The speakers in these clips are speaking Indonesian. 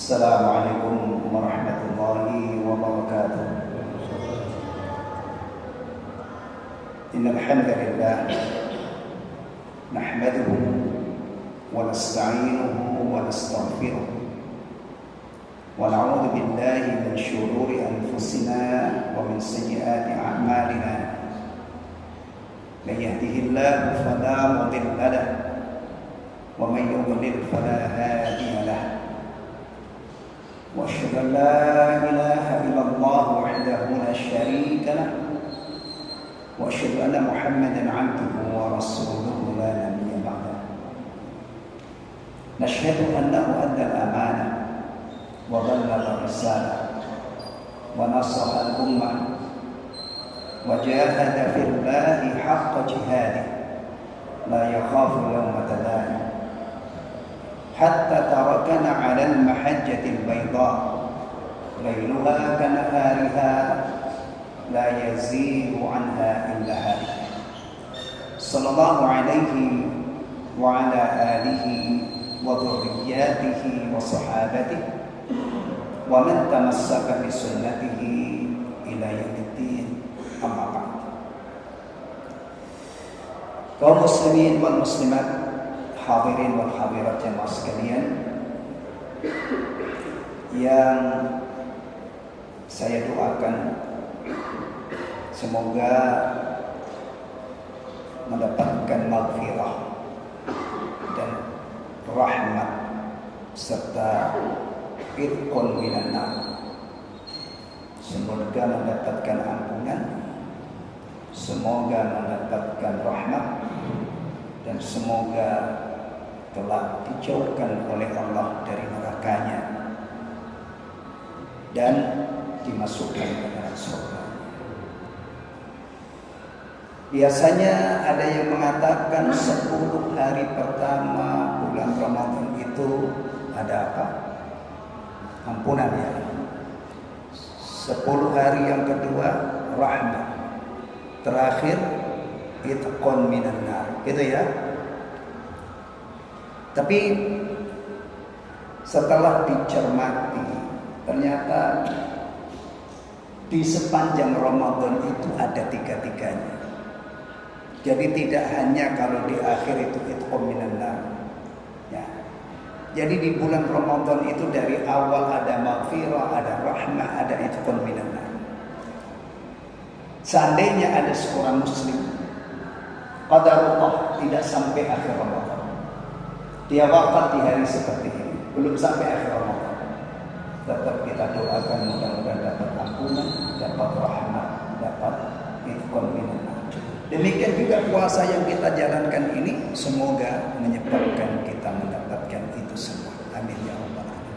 Assalamualaikum warahmatullahi wabarakatuh. Innal hamdalillah nahmaduhu wa nasta'inuhu wa nastaghfiruh wa na'udzu billahi min shururi anfusina wa min sayyiati a'malina. May yahdihillahu fala mudilla lahu wa may yudlil fala hadiya lahu. وأشهد أن لا إله إلا الله وحده لا شريك له وأشهد أن محمدا عبده ورسوله لا نبي بعده. نشهد أنه أدى الأمانة وبلغ الرسالة ونصح الأمة وجاهد في الله حق جهاده لا يخاف يومة لائم حتى تركنا على المحجة البيضاء ليلها كنهارها لا يزيغ عنها إلا هالك. صلى الله عليه وعلى آله وذرياته وصحابته ومن تمسك بسنته إلى يوم الدين. أما بعد. Kaum muslimin wal muslimat, hadirin wal hadirat jemaah sekalian yang saya doakan, semoga mendapatkan maghfirah dan rahmat serta irqun minan nar. Semoga mendapatkan ampunan, semoga mendapatkan rahmat, dan semoga telah dijauhkan oleh Allah dari nerakanya dan dimasukkan ke dalam surga. Biasanya ada yang mengatakan 10 hari pertama bulan Ramadan itu ada apa? Ampunan ya. 10 hari yang kedua rahmat. Terakhir itqun minan nar. Gitu ya. Tapi setelah dicermati, ternyata di sepanjang Ramadan itu ada tiga-tiganya. Jadi tidak hanya kalau di akhir itu itqun minan nar. Ya. Jadi di bulan Ramadan itu dari awal ada maghfirah, ada rahmah, ada itqun minan nar. Seandainya ada seorang muslim qadarullah tidak sampai akhir Ramadan, dia wafat di hari seperti ini, belum sampai akhir Ramadan, tetap kita doakan mudah-mudahan dapat ampunan, dapat rahmat, dapat itqun minan nar. Demikian juga puasa yang kita jalankan ini, semoga menyebabkan kita mendapatkan itu semua. Amin ya rabbal alamin.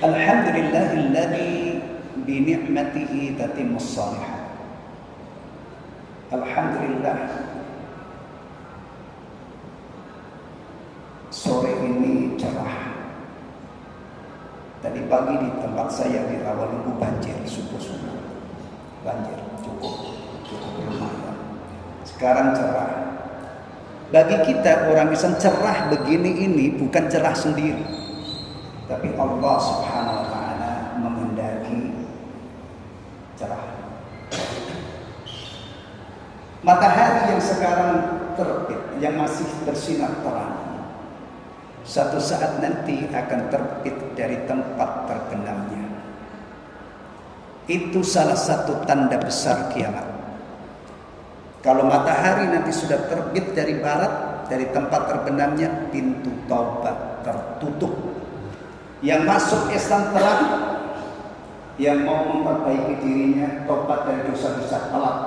Alhamdulillahilladzi bi ni'matihi tatimmus shalihat. Alhamdulillah, sore ini cerah. Tadi pagi di tempat saya di Rawalumbu banjir, subuh-subuh banjir, cukup lumayan. Sekarang cerah. Bagi kita orang Islam, cerah begini ini bukan cerah sendiri, tapi Allah Subhanahu wa taala menghendaki cerah. Matahari yang sekarang terbit, yang masih bersinar terang, satu saat nanti akan terbit dari tempat terbenamnya. Itu salah satu tanda besar kiamat. Kalau matahari nanti sudah terbit dari barat, dari tempat terbenamnya, pintu taubat tertutup. Yang masuk Islam terang, yang mau memperbaiki dirinya, taubat dari dosa-dosa telat.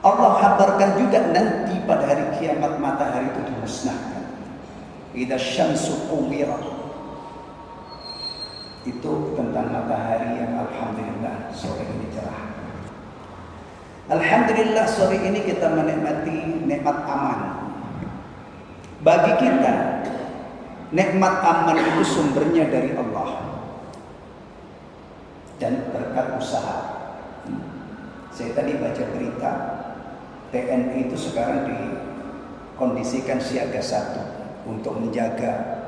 Allah kabarkan juga nanti pada hari kiamat matahari itu dimusnahkan. Idza syamsu kuwirat. Itu tentang matahari yang alhamdulillah sore ini cerah. Alhamdulillah sore ini kita menikmati nikmat aman. Bagi kita, nikmat aman itu sumbernya dari Allah dan berkat usaha. Saya tadi baca berita TNI itu sekarang dikondisikan siaga 1. untuk menjaga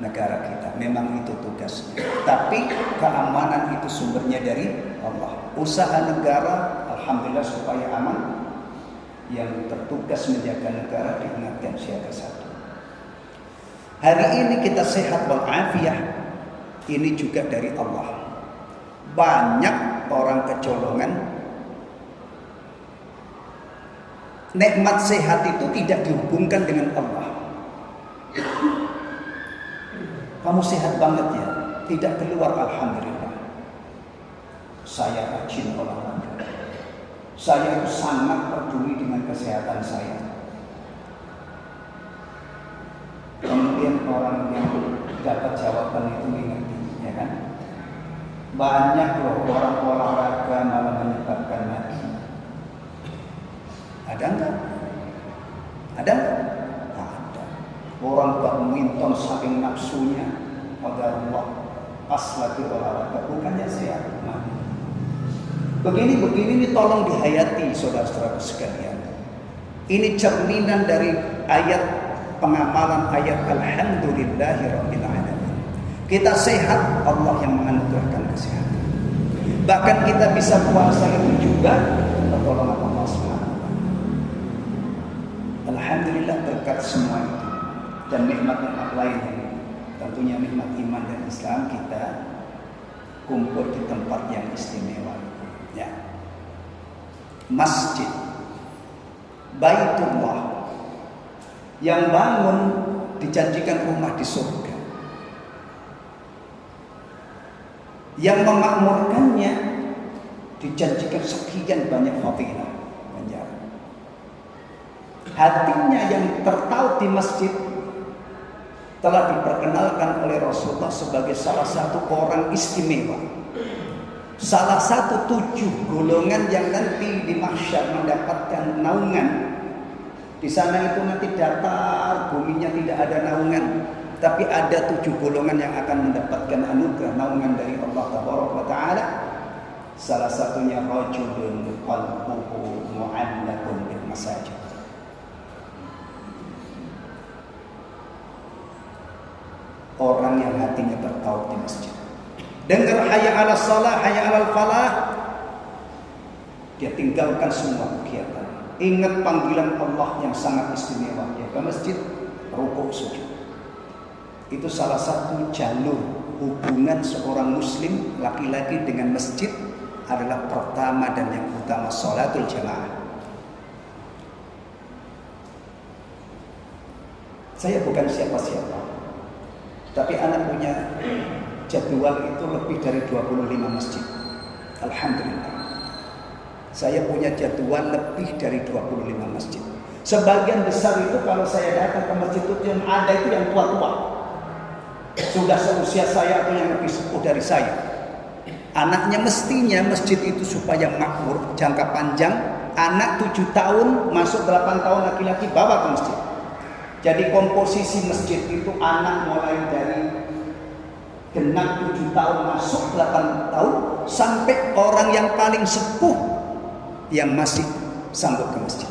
negara kita. Memang itu tugasnya. Tapi keamanan itu sumbernya dari Allah. Usaha negara, alhamdulillah supaya aman. Yang bertugas menjaga negara diingatkan siaga satu. Hari ini kita sehat walafiat, ini juga dari Allah. Banyak orang kecolongan. Nikmat sehat itu tidak dihubungkan dengan Allah. Kamu sehat banget ya, tidak keluar alhamdulillah. Saya rajin olahraga. Saya itu sangat peduli dengan kesehatan saya. Kemudian orang yang dapat jawaban itu mengerti, ya kan? Banyak loh orang olahraga malah menyebabkan mati. Ada enggak? Ada enggak? Ada. Orang badminton saking nafsunya, qadarullah, pas lagi olahraga bukannya sehat, mati. Begini ini tolong dihayati saudara-saudara sekalian. Ini cerminan dari ayat pengamalan ayat alhamdulillahirabbil alamin. Kita sehat, Allah yang menganugerahkan kesehatan. Bahkan kita bisa puasa itu juga pertolongan Allah Subhanahu wa taala. Alhamdulillah berkat semua itu dan nikmat-nikmat lainnya. Tentunya nikmat iman dan Islam kita kumpul di tempat yang istimewa. Ya. Masjid Baitullah yang bangun dijanjikan rumah di surga. Yang memakmurkannya dijanjikan sekian banyak fadilah. Hatinya yang tertaut di masjid telah diperkenalkan oleh Rasulullah sebagai salah satu orang istimewa. Salah satu 7 golongan yang nanti di mahsyar mendapatkan naungan. Di sana itu nanti datar, buminya tidak ada naungan, tapi ada 7 golongan yang akan mendapatkan anugerah naungan dari Allah Taala. Salah satunya rajulun qalbuhu mu'allaqun bil masajid. Orang yang hatinya tertaut di masjid. Dengar hayya 'alas shalah, hayya 'alal falah, dia tinggalkan semua kegiatan. Ingat panggilan Allah yang sangat istimewa, ya ke masjid, rukuk sujud. Itu salah satu jalur hubungan seorang muslim laki-laki dengan masjid adalah pertama dan yang utama sholatul jamaah. Saya bukan siapa-siapa, tapi anak punya jadwal itu lebih dari 25 masjid. Alhamdulillah. Saya punya jadwal lebih dari 25 masjid. Sebagian besar itu kalau saya datang ke masjid itu yang ada itu yang tua-tua. Sudah seusia saya atau yang lebih sepuh dari saya. Anaknya mestinya masjid itu supaya makmur, jangka panjang. Anak 7 tahun, masuk 8 tahun laki-laki bawa ke masjid. Jadi komposisi masjid itu anak mulai dari genap 7 tahun masuk 8 tahun sampai orang yang paling sepuh yang masih sanggup ke masjid.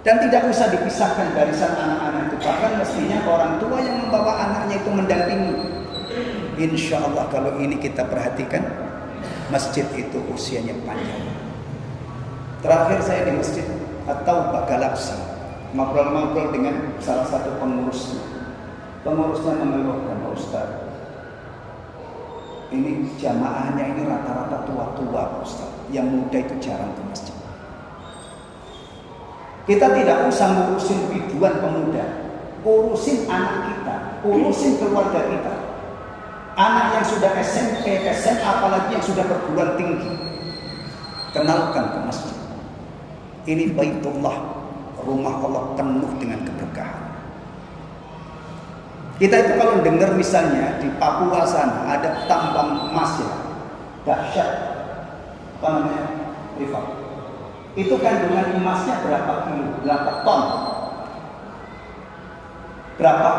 Dan tidak usah dipisahkan barisan anak-anak itu. Bahkan mestinya orang tua yang membawa anaknya itu mendampingi. Insya Allah kalau ini kita perhatikan, masjid itu usianya panjang. Terakhir saya di masjid At-Taubah Galaksi, ngobrol-ngobrol dengan salah satu pengurusnya. Pengurusnya mengeluhkan, Pak Ustaz, ini jamaahnya ini rata-rata tua-tua, Pak Ustaz. Yang muda itu jarang ke masjid. Kita tidak usah ngurusin biduan pemuda, urusin anak kita, urusin keluarga kita. Anak yang sudah SMP, SMA, apalagi yang sudah perguruan tinggi, kenalkan ke masjid. Ini Baitullah, rumah Allah penuh dengan keberkahan. Kita itu kalau dengar misalnya di Papua sana ada tambang emas ya, dahsyat, apa namanya, Rifat. Itu kandungan emasnya berapa kilo, berapa ton, berapa?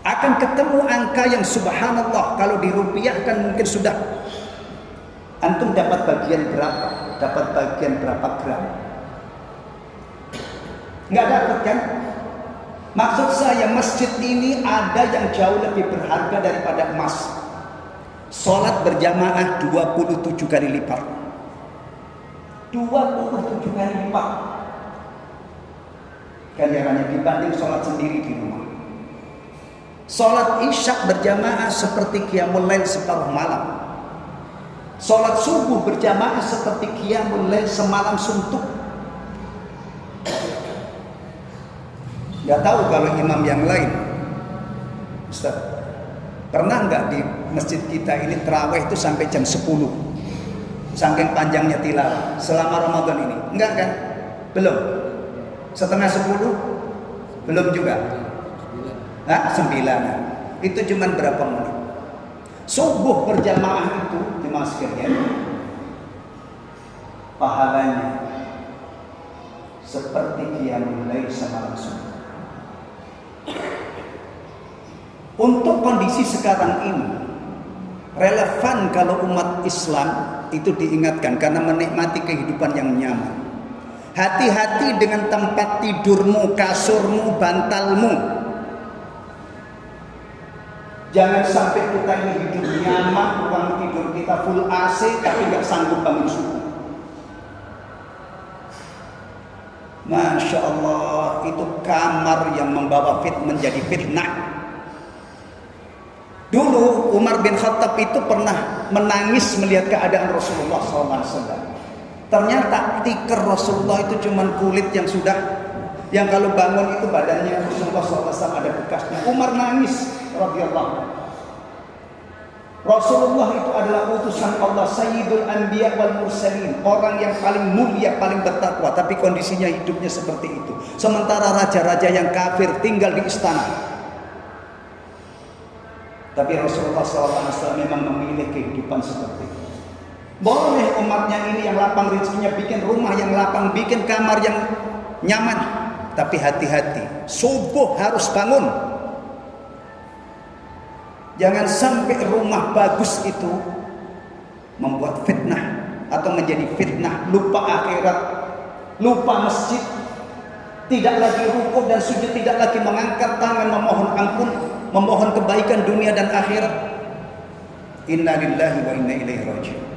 Akan ketemu angka yang subhanallah, kalau dirupiahkan mungkin sudah antum dapat bagian berapa, dapat bagian berapa gram. Nggak dapat kan? Maksud saya, masjid ini ada yang jauh lebih berharga daripada emas. Sholat berjamaah 27 kali lipat. 27 kali lipat ganjarannya dibanding sholat sendiri di rumah. Sholat isya berjamaah seperti qiyamul lail separuh malam. Sholat subuh berjamaah seperti qiyamul lail semalam suntuk. Gak tahu kalau imam yang lain, Ustaz, pernah nggak di masjid kita ini tarawih itu sampai jam 10? Saking panjangnya tilawah selama Ramadan ini. Enggak kan? Belum. Setengah 10? Belum juga. 9. Itu cuman berapa menit. Subuh berjamaah itu jemaah sekalian, pahalanya seperti qiyamul lail semalam suntuk. Untuk kondisi sekarang ini relevan kalau umat Islam itu diingatkan karena menikmati kehidupan yang nyaman. Hati-hati dengan tempat tidurmu, kasurmu, bantalmu. Jangan sampai kita ini hidup nyaman, ruang tidur kita full AC tapi nggak sanggup bangun subuh. Masya Allah, itu kamar yang membawa menjadi fitnah. Dulu Umar bin Khattab itu pernah menangis melihat keadaan Rasulullah SAW. Ternyata tikar Rasulullah itu cuma kulit yang kalau bangun itu badannya Rasulullah SAW ada bekasnya. Umar nangis radhiyallahu. Rasulullah itu adalah utusan Allah, Sayyidul Anbiya wal Mursalin, orang yang paling mulia, paling bertakwa, tapi kondisinya hidupnya seperti itu. Sementara raja-raja yang kafir tinggal di istana. Tapi Rasulullah SAW memang memilih kehidupan seperti itu. Boleh umatnya ini yang lapang rezekinya bikin rumah yang lapang, bikin kamar yang nyaman. Tapi hati-hati, subuh harus bangun. Jangan sampai rumah bagus itu membuat fitnah atau menjadi fitnah, lupa akhirat, lupa masjid, tidak lagi rukuk dan sujud, tidak lagi mengangkat tangan memohon ampun, memohon kebaikan dunia dan akhirat. Inna lillahi wa inna ilaihi raji'un.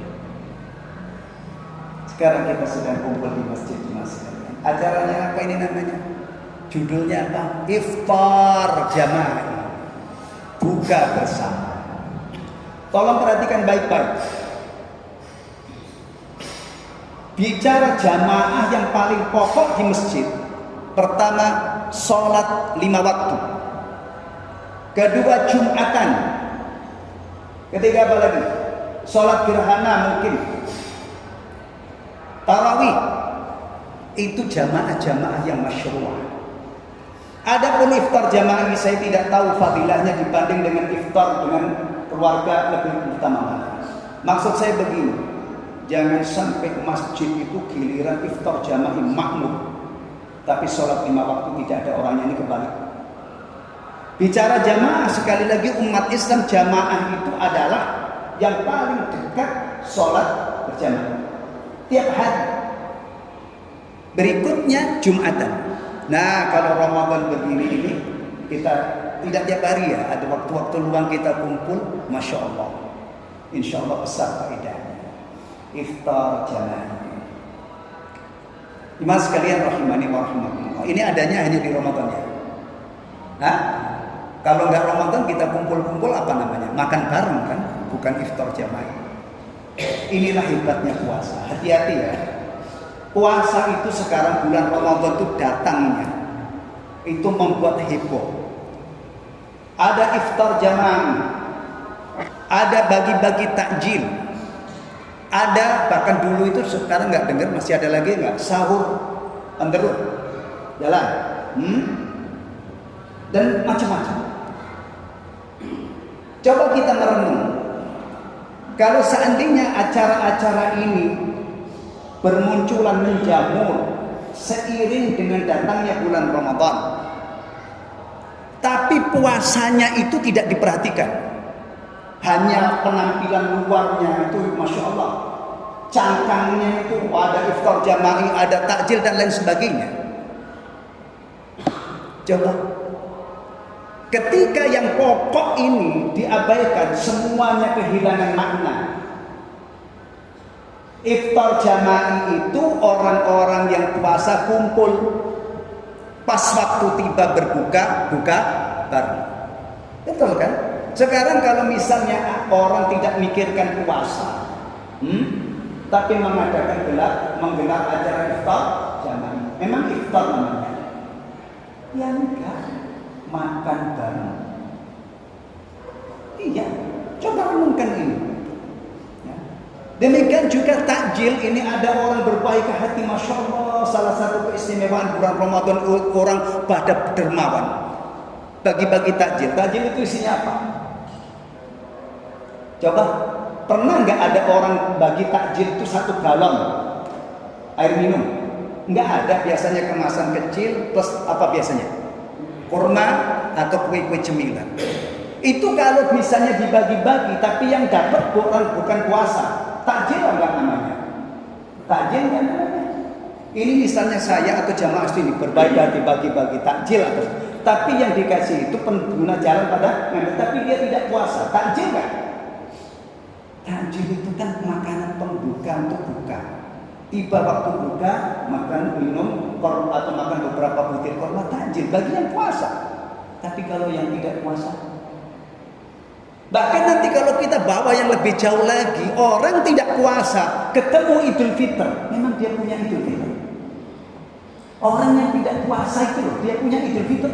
Sekarang kita sedang kumpul di masjid sekalian. Acaranya apa ini namanya? Judulnya apa? Iftar jamaah. Buka bersama. Tolong perhatikan baik-baik. Bicara jamaah yang paling pokok di masjid. Pertama, sholat 5 waktu. Kedua, Jumatan. Ketiga apa lagi? Sholat gerhana mungkin. Tarawih. Itu jamaah-jamaah yang masyru'ah. Adapun iftar jamaah ini saya tidak tahu fadilahnya dibanding dengan iftar dengan keluarga lebih utama mana. Maksud saya begini, jangan sampai masjid itu giliran iftar jamaah makmur, tapi sholat 5 waktu tidak ada orangnya, ini kebalik. Bicara jamaah, sekali lagi umat Islam jamaah itu adalah yang paling dekat sholat berjamaah tiap hari. Berikutnya Jumatan. Nah, kalau Ramadan begini ini kita tidak tiap hari ya, ada waktu-waktu luang kita kumpul, Masya Allah, Insya Allah besar faedahnya. Iftar jamaah. Jemaah sekalian rahimani wa rahimakumullah. Ini adanya hanya di Ramadan ya. Nah, kalau nggak Ramadan kita kumpul-kumpul apa namanya? Makan bareng kan, bukan iftar jamaah. Inilah hebatnya puasa. Hati-hati ya. Puasa itu sekarang bulan Ramadan itu datangnya itu membuat heboh. Ada iftar jamaah, ada bagi-bagi takjil, ada bahkan dulu itu, sekarang nggak dengar, masih ada lagi nggak, sahur on the road, jalan, dan macam-macam. Coba kita merenung, kalau seandainya acara-acara ini bermunculan menjamur seiring dengan datangnya bulan Ramadan, tapi puasanya itu tidak diperhatikan, hanya penampilan luarnya itu Masya Allah, cangkangnya itu ada iftar jamaah, ada takjil dan lain sebagainya. Coba Ketika yang pokok ini diabaikan, semuanya kehilangan makna. Iftar jama'i itu orang-orang yang puasa kumpul, pas waktu tiba berbuka, buka bareng. Betul kan? Sekarang kalau misalnya orang tidak mikirkan puasa, tapi menggelar acara iftar jama'i. Memang iftar namanya? Ya enggak, makan bareng. Iya, coba renungkan ini. Ya. Demikian juga takjil, ini ada orang berbaik hati, masya Allah. Salah satu keistimewaan bulan Ramadan orang pada dermawan. Bagi-bagi takjil. Takjil itu isinya apa? Coba, pernah nggak ada orang bagi takjil itu 1 galon air minum? Nggak ada, biasanya kemasan kecil plus apa biasanya? Kurma atau kue-kue cemilan. Itu kalau misalnya dibagi-bagi, tapi yang dapat bukan puasa, takjil enggak namanya? Takjil enggak namanya? Ini misalnya saya atau jamaah sini berbagi bagi-bagi takjil atau, tapi yang dikasih itu pengguna jalan pada ngambil, tapi dia tidak puasa, takjil enggak? Takjil itu kan makanan pembuka untuk buka. Tiba waktu buka, makan minum atau makan beberapa butir korma, takjil bagi yang puasa. Tapi kalau yang tidak puasa, bahkan nanti kalau kita bawa yang lebih jauh lagi, orang tidak puasa ketemu Idul Fitr, memang dia punya Idul Fitr. Orang yang tidak puasa itu loh, dia punya Idul Fitr.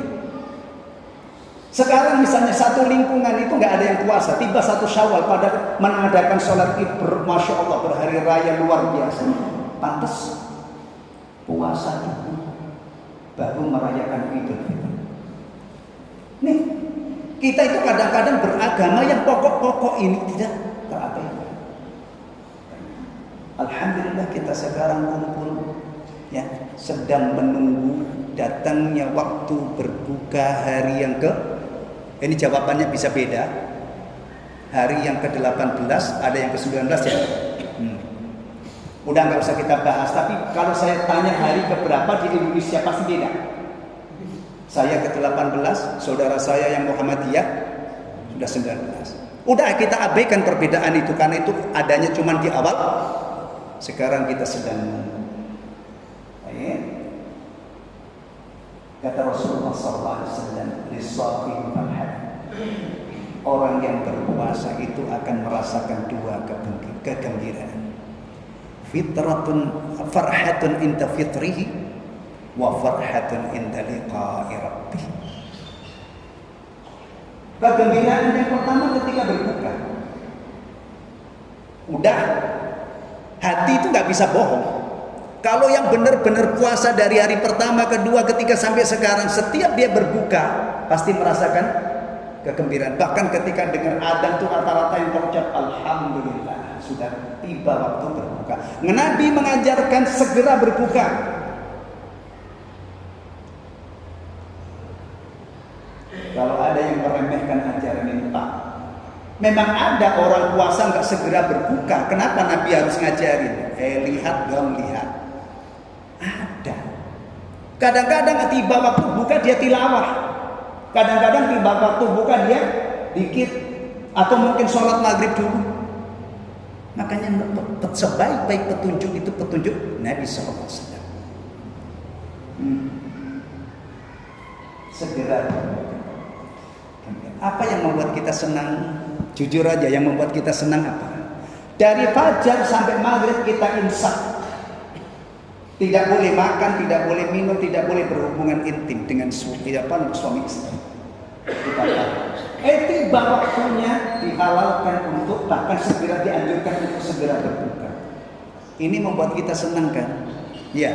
Sekarang misalnya satu lingkungan itu nggak ada yang puasa, tiba 1 Syawal pada mengadakan sholat Id, masya Allah, berhari raya luar biasa. Pantas puasa itu baru merayakan Idul Fitri. Nih, kita itu kadang-kadang beragama yang pokok-pokok ini tidak terabaikan. Alhamdulillah kita sekarang kumpul, ya, sedang menunggu datangnya waktu berbuka hari yang ini jawabannya bisa beda. Hari yang ke-18, ada yang ke-19 ya. Udah nggak usah kita bahas, tapi kalau saya tanya hari keberapa di Indonesia pasti beda. Saya ke-18, saudara saya yang Muhammadiyah sudah 19. Udah kita abaikan perbedaan itu, karena itu adanya cuma di awal. Sekarang kita sedang kata Rasulullah SAW, orang yang berpuasa itu akan merasakan 2 kegembiraan. Fitratun farhatun inda fitrihi wa farhatun inda liqa'i rabbih. Kegembiraan yang pertama ketika berbuka. Udah, hati itu nggak bisa bohong. Kalau yang benar-benar puasa dari hari pertama, kedua, ketiga sampai sekarang, setiap dia berbuka pasti merasakan kegembiraan. Bahkan ketika dengar adzan itu rata-rata yang terucap alhamdulillah, sudah tiba waktu berbuka. Nabi mengajarkan segera berbuka. Kalau ada yang meremehkan ajaran ini, Pak, memang ada orang puasa nggak segera berbuka. Kenapa Nabi harus ngajarin? Lihat dong, lihat. Ada. Kadang-kadang tiba waktu buka dia tilawah. Kadang-kadang tiba waktu buka dia dikit, atau mungkin sholat maghrib dulu. Makanya sebaik-baik petunjuk itu petunjuk Nabi SAW. Segera. Apa yang membuat kita senang? Jujur aja, yang membuat kita senang apa? Dari fajar sampai maghrib kita imsak. Tidak boleh makan, tidak boleh minum, tidak boleh berhubungan intim dengan suami istri. Tiba waktunya dihalalkan untuk, bahkan segera dianjurkan untuk segera berbuka. Ini membuat kita senang kan? Ya.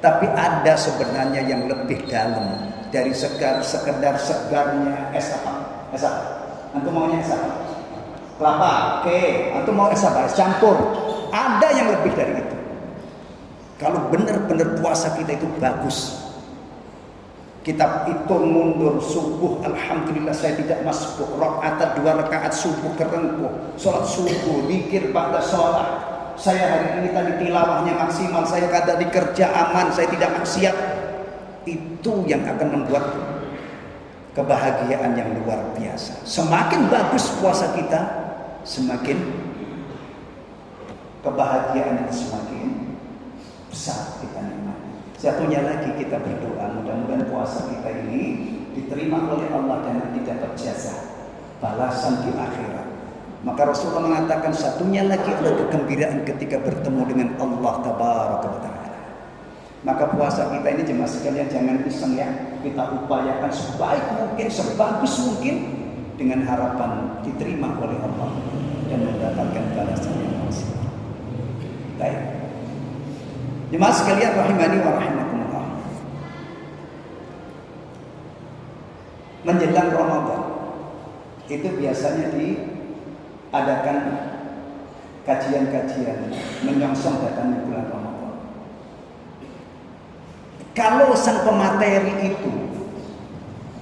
Tapi ada sebenarnya yang lebih dalam dari sekedar segarnya es apa? Es apa? Antum maunya es apa? Kelapa, oke. Antum mau es apa? Es campur. Ada yang lebih dari itu. Kalau benar-benar puasa kita itu bagus, kita hitung mundur subuh, alhamdulillah saya tidak masuk rakaat 2 rakaat subuh kerengkuh, sholat subuh, zikir pada sholat. Saya hari ini tadi tilawahnya maksimal, saya kata di kerja aman, saya tidak maksiat. Itu yang akan membuat kebahagiaan yang luar biasa. Semakin bagus puasa kita, semakin kebahagiaan itu semakin besar kita nikmati. Satunya lagi kita berdoa, mudah-mudahan puasa kita ini diterima oleh Allah dan nanti dapat jasa, balasan di akhirat. Maka Rasulullah mengatakan satunya lagi adalah kegembiraan ketika bertemu dengan Allah Tabaraka wa Ta'ala. Maka puasa kita ini jemaah sekalian jangan iseng ya, kita upayakan sebaik mungkin, sebagus mungkin dengan harapan diterima oleh Allah dan mendapatkan balasan yang masih. Baik. Jemaah sekalian rahimani wa rahimakumullah. Menjelang Ramadan itu biasanya diadakan kajian-kajian menyongsong datangnya bulan Ramadan. Kalau sang pemateri itu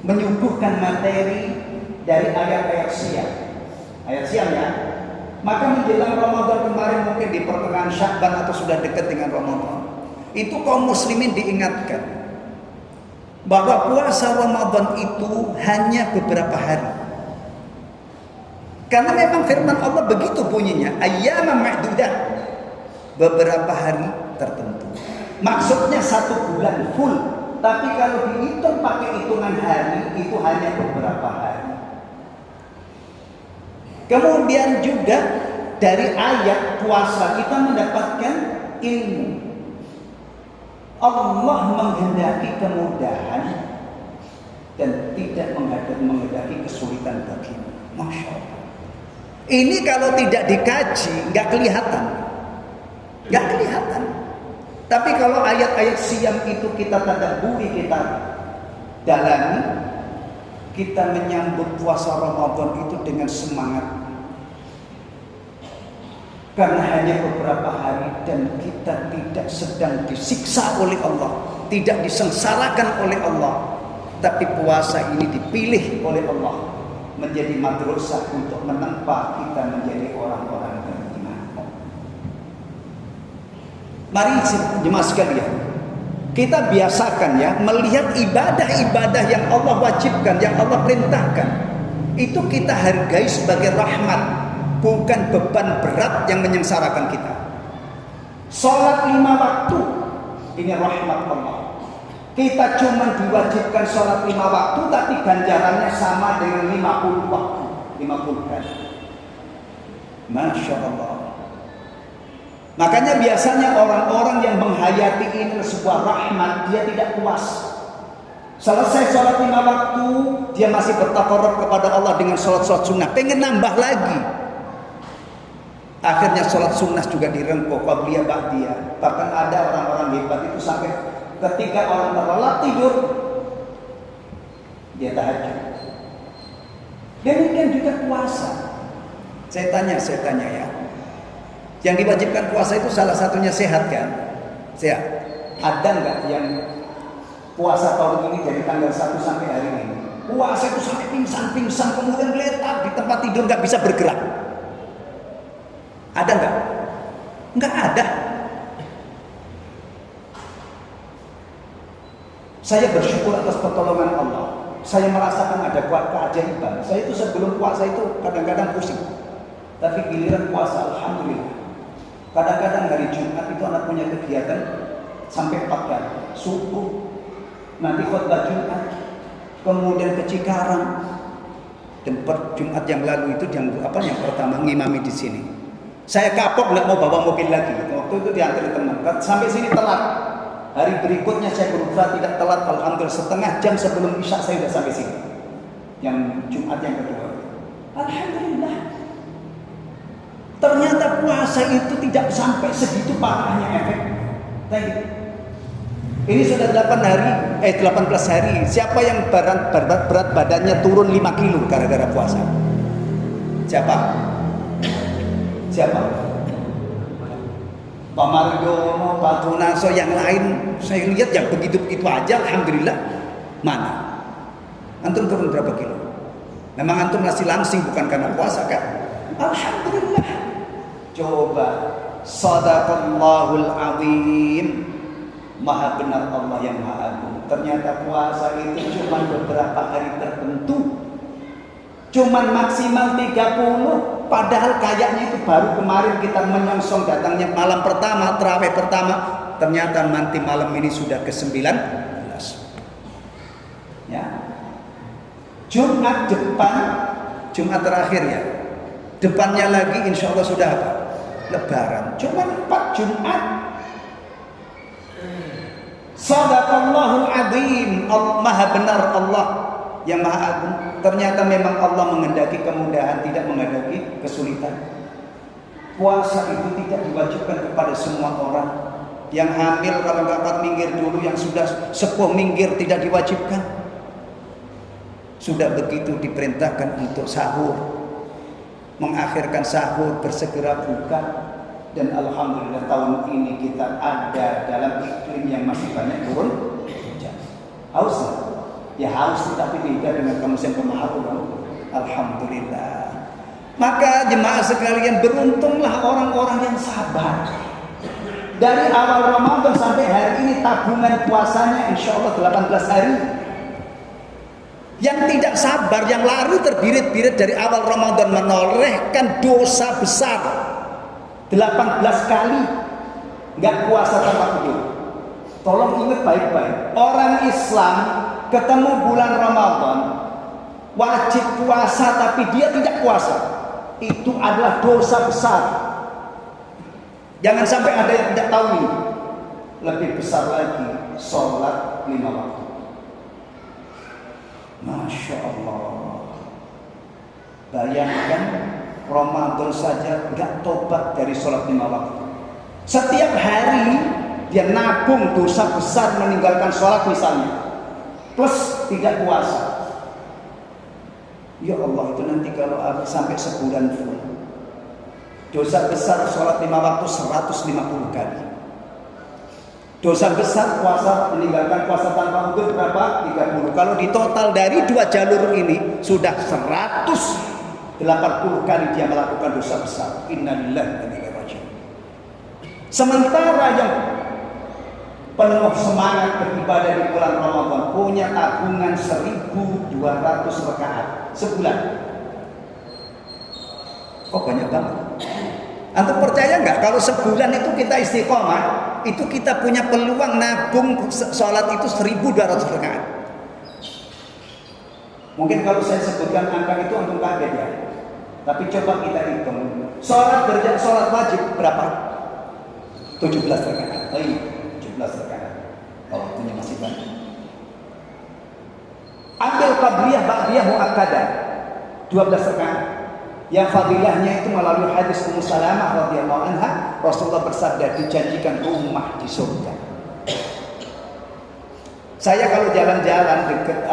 menyuguhkan materi dari ayat-ayat siang ya, maka menjelang Ramadan kemarin mungkin di pertengahan Sya'ban atau sudah dekat dengan Ramadan, itu kaum muslimin diingatkan bahwa puasa Ramadan itu hanya beberapa hari. Karena memang firman Allah begitu bunyinya, ayyaman ma'dudah, beberapa hari tertentu. Maksudnya 1 bulan full, tapi kalau dihitung pakai hitungan hari itu hanya beberapa hari. Kemudian juga dari ayat puasa kita mendapatkan ilmu. Allah menghendaki kemudahan dan tidak menghendaki kesulitan bagimu. Masya Allah. Ini kalau tidak dikaji nggak kelihatan, nggak kelihatan. Tapi kalau ayat-ayat siam itu kita tadabburi, kita dalami, kita menyambut puasa Ramadan itu dengan semangat. Karena hanya beberapa hari dan kita tidak sedang disiksa oleh Allah, tidak disengsarakan oleh Allah. Tapi puasa ini dipilih oleh Allah menjadi madrasah untuk menempa kita menjadi orang-orang beriman. Mari jemaah sekalian, kita biasakan ya melihat ibadah-ibadah yang Allah wajibkan, yang Allah perintahkan, itu kita hargai sebagai rahmat, bukan beban berat yang menyengsarakan kita. Sholat 5 waktu, ini rahmat Allah. Kita cuma diwajibkan sholat 5 waktu, tapi ganjarannya sama dengan 50 waktu, 50 kali. Masya Allah. Makanya biasanya orang-orang yang menghayati ini sebuah rahmat, dia tidak puas. Selesai sholat 5 waktu, dia masih bertaqarrub kepada Allah dengan sholat-sholat sunnah, pengen nambah lagi. Akhirnya sholat sunnah juga direngkuh, qabliyah ba'diyah. Bahkan ada orang-orang hebat itu sampai ketika orang terlelap tidur, dia tahajud. Demikian juga puasa. Saya tanya ya. Yang diwajibkan puasa itu salah satunya sehat kan? Sehat. Ada nggak yang puasa tahun ini dari tanggal 1 sampai hari ini? Puasa itu sampai pingsan kemudian geletak di tempat tidur nggak bisa bergerak. Ada nggak? Nggak ada. Saya bersyukur atas pertolongan Allah. Saya merasakan ada keajaiban. Saya itu sebelum puasa itu kadang-kadang pusing. Tapi giliran puasa, alhamdulillah. Kadang-kadang hari Jumat itu anak punya kegiatan sampai 4 kali. Subuh, nanti khutbah Jumat, kemudian ke Cikarang. Dan Jumat yang lalu itu yang pertama ngimami di sini. Saya kapok nggak mau bawa mobil lagi. Waktu itu diantar teman. Sampai sini telat. Hari berikutnya saya berusaha tidak telat. Alhamdulillah setengah jam sebelum Isya saya sudah sampai sini. Yang Jumat yang kedua. Alhamdulillah. Ternyata puasa itu tidak sampai segitu parahnya efek. Ini sudah 18 hari. Siapa yang berat badannya turun 5 kilo gara-gara puasa? Siapa? Pak Mariono, Pak Tunaso, yang lain saya lihat yang begitu-begitu aja, alhamdulillah. Mana? Antum turun berapa kilo? Memang antum masih langsing bukan karena puasa kan? Alhamdulillah. Coba, sadaqallahul azim. Maha benar Allah yang maha agung. ternyata puasa itu cuma beberapa hari tertentu, cuma maksimal 30. Padahal kayaknya itu baru kemarin kita menyongsong datangnya malam pertama, tarawih pertama. Ternyata nanti malam ini sudah ke-19. Ya. Jumat depan, Jumat terakhir ya. Depannya lagi insya Allah sudah apa? Lebaran. Cuma 4 Jumat. Sadaqallahul adzim. Maha benar Allah yang maha agung. Ternyata memang Allah mengendaki kemudahan, tidak mengendaki kesulitan. Puasa itu tidak diwajibkan kepada semua orang. Yang hamil kalau dapat minggir dulu, yang sudah sepuh minggir, tidak diwajibkan. Sudah begitu diperintahkan untuk sahur, mengakhirkan sahur, bersegera buka. Dan alhamdulillah tahun ini kita ada dalam iklim yang masih banyak turun hujan. Haus lah. Ya haus, tapi tidak dengan musim kemarau. Alhamdulillah. Maka jemaah sekalian, beruntunglah orang-orang yang sabar. Dari awal Ramadan sampai hari ini tabungan puasanya insya Allah 18 hari. Yang tidak sabar, yang lari terbirit-birit dari awal Ramadan menorehkan dosa besar 18 kali nggak puasa tanpa tidur. Tolong ingat baik-baik, orang Islam ketemu bulan Ramadan wajib puasa tapi dia tidak puasa, itu adalah dosa besar. Jangan sampai ada yang tidak tahu ini. Lebih besar lagi sholat 5 waktu. Masya Allah. Bayangkan Ramadan saja nggak tobat dari sholat 5 waktu. Setiap hari dia nabung dosa besar meninggalkan sholat misalnya, plus tidak puasa. Ya Allah, itu nanti kalau sampai sebulan full, dosa besar sholat 5 waktu 150 kali. Dosa besar puasa, meninggalkan puasa tanpa uzur berapa? 30. Kalau ditotal dari 2 jalur ini sudah 180 kali dia melakukan dosa besar. Innalillahi wa inna ilaihi raji'un. Sementara yang penuh semangat beribadah di bulan Ramadan punya tabungan 1.200 rakaat sebulan. Kok banyak banget? Antum percaya nggak kalau sebulan itu kita istiqomah, itu kita punya peluang nabung sholat itu 1.200 rakaat. Mungkin kalau saya sebutkan angka itu antum kaget ya. Tapi coba kita hitung. Sholat wajib berapa? 17 rakaat. 17 rakaat. Kalau waktunya masih banyak. Ambil qabliyah, ba'diyah, muakkadah. 12 rakaat. Yang fadilahnya itu melalui hadis Ummu Salamah radhiyallahu anha, Rasulullah bersabda dijanjikan rumah di surga. Saya kalau jalan-jalan dekat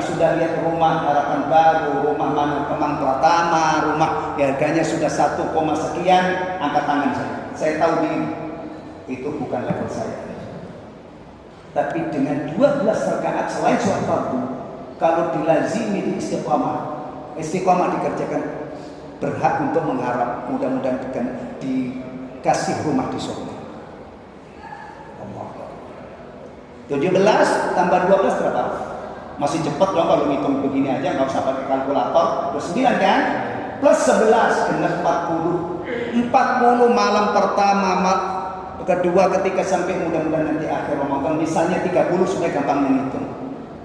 sudah lihat rumah Harapan Baru, rumah Kemang Pratama, rumah harganya sudah 1, sekian, angkat tangan saya. Saya tahu diri itu bukan level saya. Tapi dengan 12 rakaat selain sholat fardu, kalau dilazimi di istiqamah dikerjakan, berhak untuk mengharap mudah-mudahan dikasih rumah di surga. 17 tambah 12 berapa? Masih cepat dong kalau ngitung begini aja, nggak usah pakai kalkulator. 29 kan? Plus 11 genap 40. 40 malam pertama, kedua, ketika sampai mudah-mudahan nanti akhir Ramadan, misalnya 30 supaya gampang menghitung.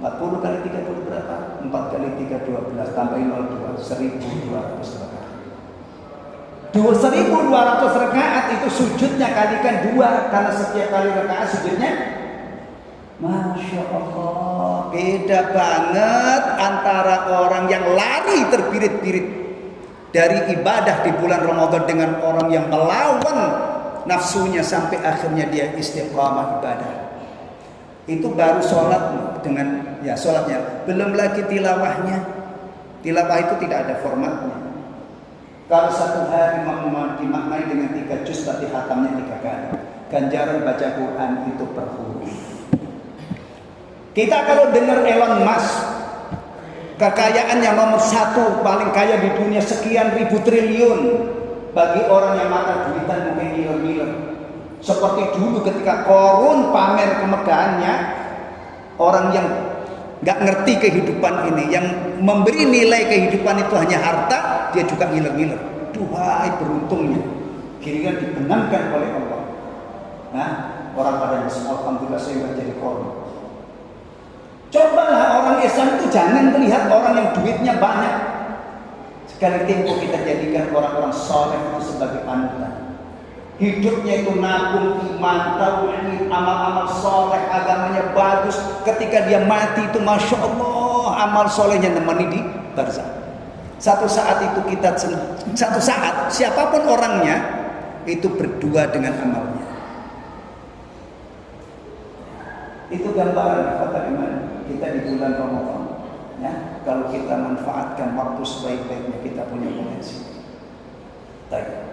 40 kali 30 berapa? 4 kali 3 12 tambahin 02 1.200 rakaat. 1.200 rakaat itu sujudnya kalikan 2, karena setiap kali rakaat sujudnya, Masya Allah, beda banget antara orang yang lari terbirit-birit dari ibadah di bulan Ramadan dengan orang yang melawan nafsunya sampai akhirnya dia istiqamah ibadah. Itu baru sholat dengan sholatnya, belum lagi tilawahnya. Tilawah itu tidak ada formatnya. Kalau satu hari dimaknai dengan 3 juz, berarti khatamnya 3 kali. Ganjaran baca Quran itu per huruf. Kita kalau dengar Elon Musk, kekayaan yang nomor 1, paling kaya di dunia, sekian ribu triliun. Bagi orang yang makan duitan mungkin ngiler-ngiler. Seperti dulu ketika Korun pamer kemegahannya, Orang yang nggak ngerti kehidupan ini, yang memberi nilai kehidupan itu hanya harta, dia juga ngiler-ngiler. Duhai beruntungnya, kira-kira dibenamkan oleh Allah. Nah, orang pada alhamdulillah saya nggak jadi korban. Cobalah orang Islam itu jangan melihat orang yang duitnya banyak. Sekali tempo kita jadikan orang-orang soleh itu sebagai panutan. Hidupnya itu nabung iman, tauhid, amal-amal soleh, agamanya bagus. Ketika dia mati itu masya Allah, amal solehnya nemani di barzakh. Satu saat siapapun orangnya itu berdua dengan amalnya. Itu gambaran kata iman kita di bulan Ramadan. Ya, kalau kita manfaatkan waktu sebaik-baiknya, kita punya potensi. Baik.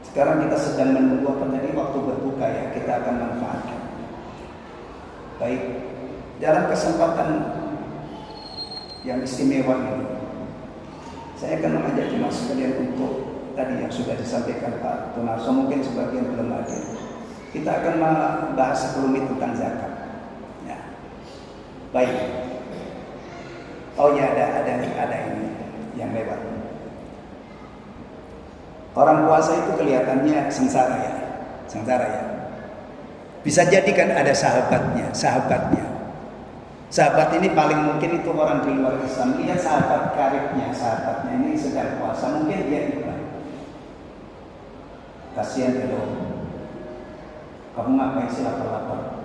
Sekarang kita sedang menunggu apa tadi waktu berbuka ya, kita akan manfaatkan. Baik, dalam kesempatan yang istimewa ini, saya akan mengajak jemaah sekalian untuk tadi yang sudah disampaikan Pak Tunarso, mungkin sebagian belum hadir. Kita akan membahas sekelumit tentang zakat. Ya. Baik. Oh ya, ada ini yang lewat. Orang puasa itu kelihatannya sengsara ya. Bisa jadi kan ada sahabatnya. Sahabat ini paling mungkin itu orang di luar Islam. Lihat sahabatnya ini sedang puasa, mungkin dia ibadah. Kasihan ya loh. Kamu ngapain sih lapar-lapar?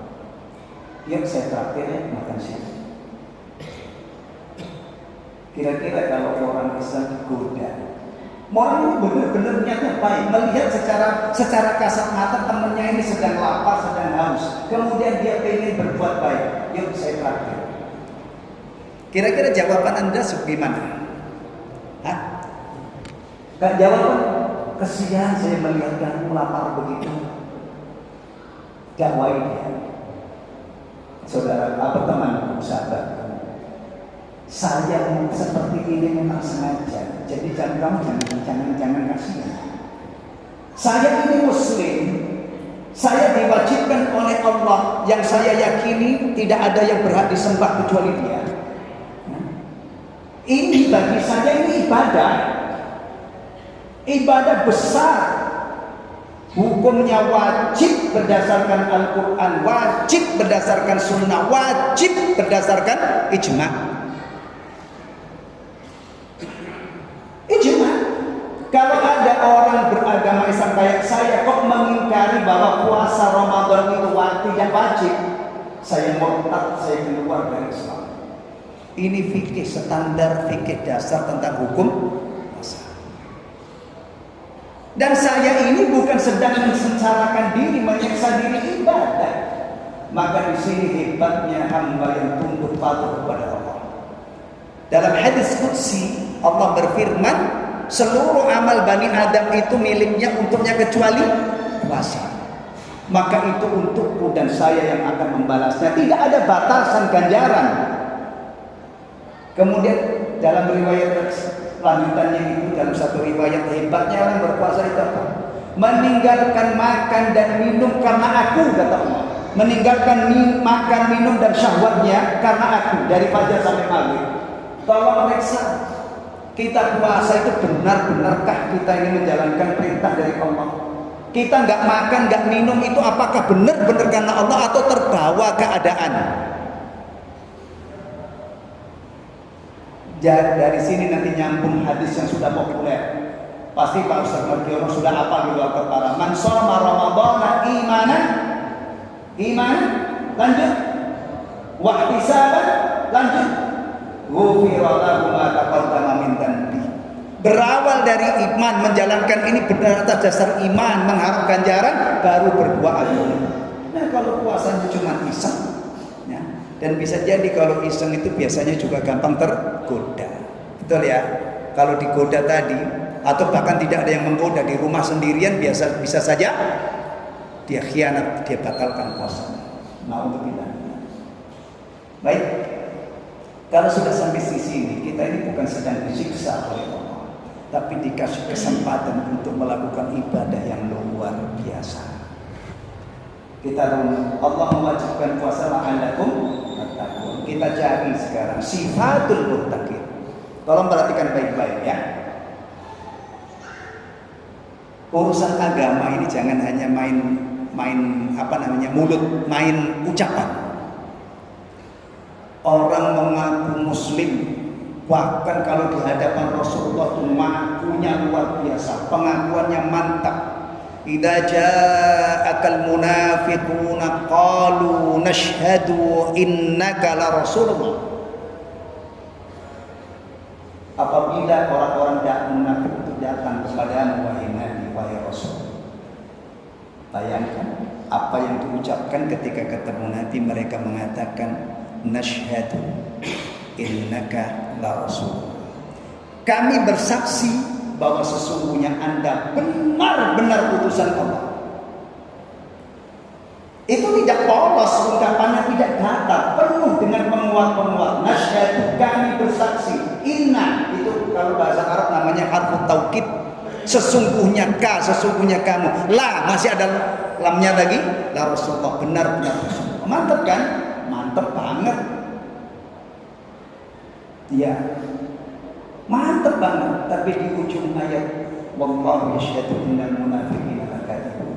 Ya saya traktir ya makan siang. Kira-kira kalau orang Islam digoda, orang ini benar-benar niatnya baik, melihat secara kasat mata temannya ini sedang lapar, sedang haus, kemudian dia ingin berbuat baik, yuk saya traktir. Kira-kira jawaban Anda gimana? Hah? Kan jawaban, kesian saya melihat kamu lapar begitu. Dakwai dia, saudara, apa teman sahabat? Saya seperti ini memang sengaja. Jadi jangan kasihan. Saya ini Muslim. Saya diwajibkan oleh Allah yang saya yakini tidak ada yang berhak disembah kecuali Dia. Ini bagi saya ini ibadah besar. Hukumnya wajib berdasarkan Al-Quran, wajib berdasarkan Sunnah, wajib berdasarkan ijma'. Kalau ada orang beragama Islam kayak saya kok mengingkari bahwa puasa Ramadan itu tidak wajib, saya murtad, saya keluar dari Islam. Ini fikih standar, fikih dasar tentang hukum puasa. Dan saya ini bukan sedang mensengsarakan diri, menyiksa diri, ibadah. Maka di sini hebatnya hamba yang tunduk patuh kepada Allah. Dalam hadis qudsi Allah berfirman, seluruh amal Bani Adam itu miliknya, untuknya kecuali puasa. Maka itu untukku dan saya yang akan membalasnya. Tidak ada batasan ganjaran. Kemudian dalam riwayat lanjutannya itu, dalam satu riwayat, hebatnya orang berpuasa itu apa? Meninggalkan makan dan minum karena aku, kata Allah. Meninggalkan makan, minum dan syahwatnya karena aku, dari fajar sampai maghrib. Tolong periksa, kita puasa itu benar-benarkah kita ini menjalankan perintah dari Allah? Kita nggak makan, nggak minum itu apakah benar-benar karena Allah atau terbawa keadaan? Dari sini nanti nyambung hadis yang sudah populer. Pasti Pak Ustaz Mardiono sudah hafal di luar kepala. Man shoma Ramadhana imanan, lanjut, wa ihtisaban, lanjut, ghufira lahu ma taqaddama min dhanbi. Berawal dari iman, menjalankan ini benar atas dasar iman, mengharap ganjaran, baru berbuat agama. Nah, kalau puasanya cuma iseng, ya, dan bisa jadi kalau iseng itu biasanya juga gampang tergoda. Betul ya? Kalau digoda tadi, atau bahkan tidak ada yang menggoda, di rumah sendirian bisa saja dia khianat, dia batalkan puasanya. Na'udzubillah. Baik. Kalau sudah sampai sisi ini, kita ini bukan sedang disiksa oleh Allah, tapi dikasih kesempatan untuk melakukan ibadah yang luar biasa. Kita Allah mewajibkan puasa la'allakum tattaqun. Kita cari sekarang sifatul muttaqin. Tolong perhatikan baik-baik ya. Urusan agama ini jangan hanya main mulut, main ucapan. Orang mengaku muslim, bahkan kalau di hadapan Rasulullah itu mengakunya luar biasa, pengakuannya mantap. Idza ja'akal munafiquna qalu nashhadu innaka la rasulullah. Apabila orang-orang munafik itu datang kepadamu, wahai Nabi, wahai Rasul, bayangkan apa yang diucapkan ketika ketemu Nabi. Mereka mengatakan nashhadu innaka la rasul. Kami bersaksi bahwa sesungguhnya Anda benar-benar utusan Allah. Itu tidak polos, ungkapannya tidak datar, penuh dengan penguat-penguat. Nashhadu, kami bersaksi. Inna, itu kalau bahasa Arab namanya harfu taukid. Sesungguhnya sesungguhnya kamu. La, masih ada lamnya lagi. La Rasulullah, benar-benar Rasulullah. Mantap kan? Mantap banget. Ya, mantap banget. Tapi di ujung ayat, wallahu yashhadu innal munafiqina lakadzibun.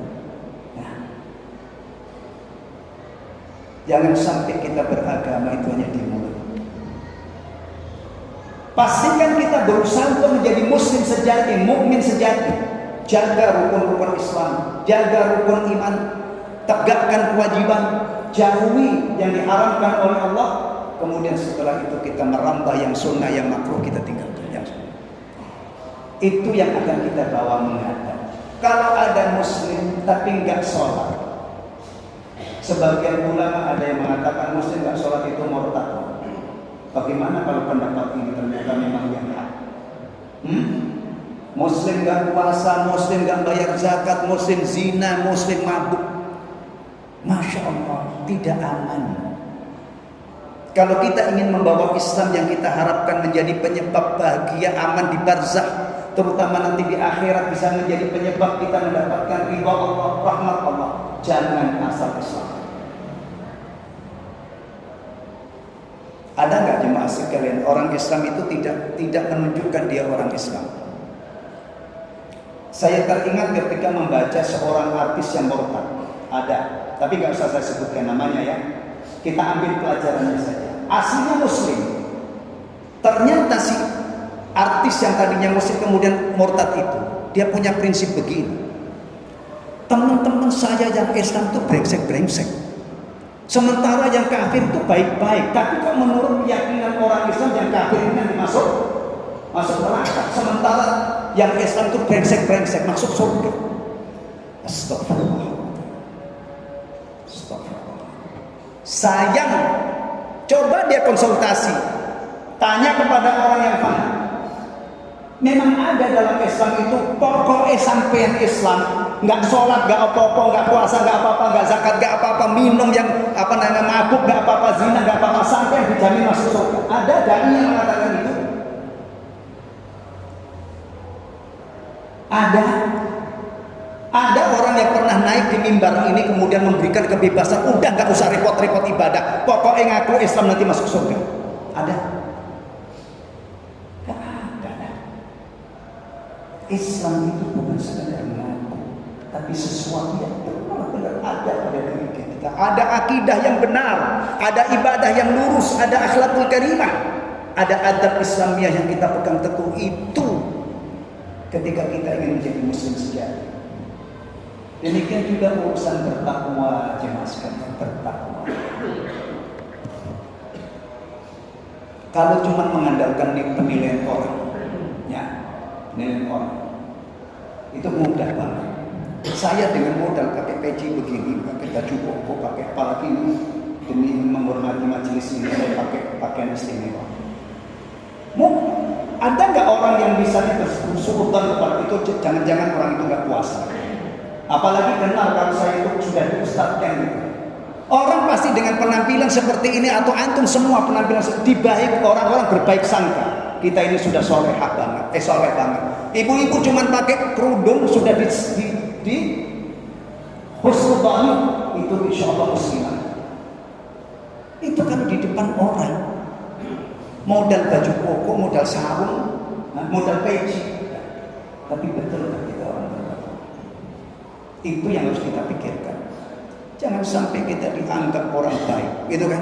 Jangan sampai kita beragama itu hanya di mulut. Pastikan kita berusaha untuk menjadi muslim sejati, mukmin sejati. Jaga rukun-rukun Islam, jaga rukun iman, tegakkan kewajiban, jauhi yang diharamkan oleh Allah. Kemudian setelah itu kita merambah yang sunnah, yang makruh kita tinggalkan yang sunnah. Itu yang akan kita bawa menghadap. Kalau ada muslim tapi nggak sholat, sebagian ulama ada yang mengatakan muslim nggak sholat itu murtad. Bagaimana kalau pendapat ini ternyata memang yang hak? Muslim nggak puasa, muslim nggak bayar zakat, muslim zina, muslim mabuk. Masya Allah, tidak aman. Kalau kita ingin membawa Islam yang kita harapkan menjadi penyebab bahagia, aman di barzakh, terutama nanti di akhirat bisa menjadi penyebab kita mendapatkan ridha Allah, rahmat Allah, jangan asal Islam. Ada nggak jemaah sekalian, orang Islam itu tidak menunjukkan dia orang Islam? Saya teringat ketika membaca seorang artis yang murtad. Ada, tapi nggak usah saya sebutkan namanya ya. Kita ambil pelajarannya saja. Aslinya muslim. Ternyata si artis yang tadinya muslim kemudian murtad itu, dia punya prinsip begini. Teman-teman saya yang Islam itu brengsek-brengsek. Sementara yang kafir itu baik-baik. Tapi kok menurut keyakinan orang Islam yang kafir ini masuk neraka. Sementara yang Islam itu brengsek-brengsek masuk surga. Astagfirullah. Sayang, coba dia konsultasi, tanya kepada orang yang paham. Memang ada dalam Islam itu pokoknya sampean Islam, nggak sholat, nggak apa-apa, nggak puasa, nggak apa-apa, nggak zakat, nggak apa-apa, minum yang mabuk, nggak apa-apa, zina, nggak apa-apa, sampean dijamin masuk surga. Ada dai yang mengatakan itu. Ada orang yang pernah naik di mimbar ini kemudian memberikan kebebasan, udah nggak usah repot-repot ibadah, pokoknya ngaku Islam nanti masuk surga. Ada? Nggak ada. Islam itu bukan sekedar mengaku, tapi sesuatu yang benar-benar ada pada diri kita. Ada akidah yang benar, ada ibadah yang lurus, ada akhlakul karimah, ada adab Islamiyah yang kita pegang teguh. Itu ketika kita ingin menjadi muslim sejati. Demikian juga urusan bertakwa, jemaah sekalian, bertakwa. Kalau cuma mengandalkan penilaian orang, penilaian orang, itu mudah banget. Saya dengan modal pakai peci begini, pakai baju koko, pakai apalagi ini demi menghormati majelis ini, saya pakai pakaian istimewa. Ada nggak orang yang bisa bersuudzon kepada itu? Jangan-jangan orang itu nggak puasa. Apalagi kenal kalau saya itu sudah diustadkan gitu. Orang pasti dengan penampilan seperti ini atau antum semua penampilan dibaik, orang-orang berbaik sangka. Kita ini sudah soleh banget. Ibu-ibu cuman pakai kerudung sudah di husnul dzan, itu itu insya Allah muslimah. Itu kalau di depan orang, modal baju koko, modal sarung, modal peci. Tapi betul kita orang bertakwa. Itu yang harus kita pikirkan. Jangan sampai kita dianggap orang baik, gitu kan?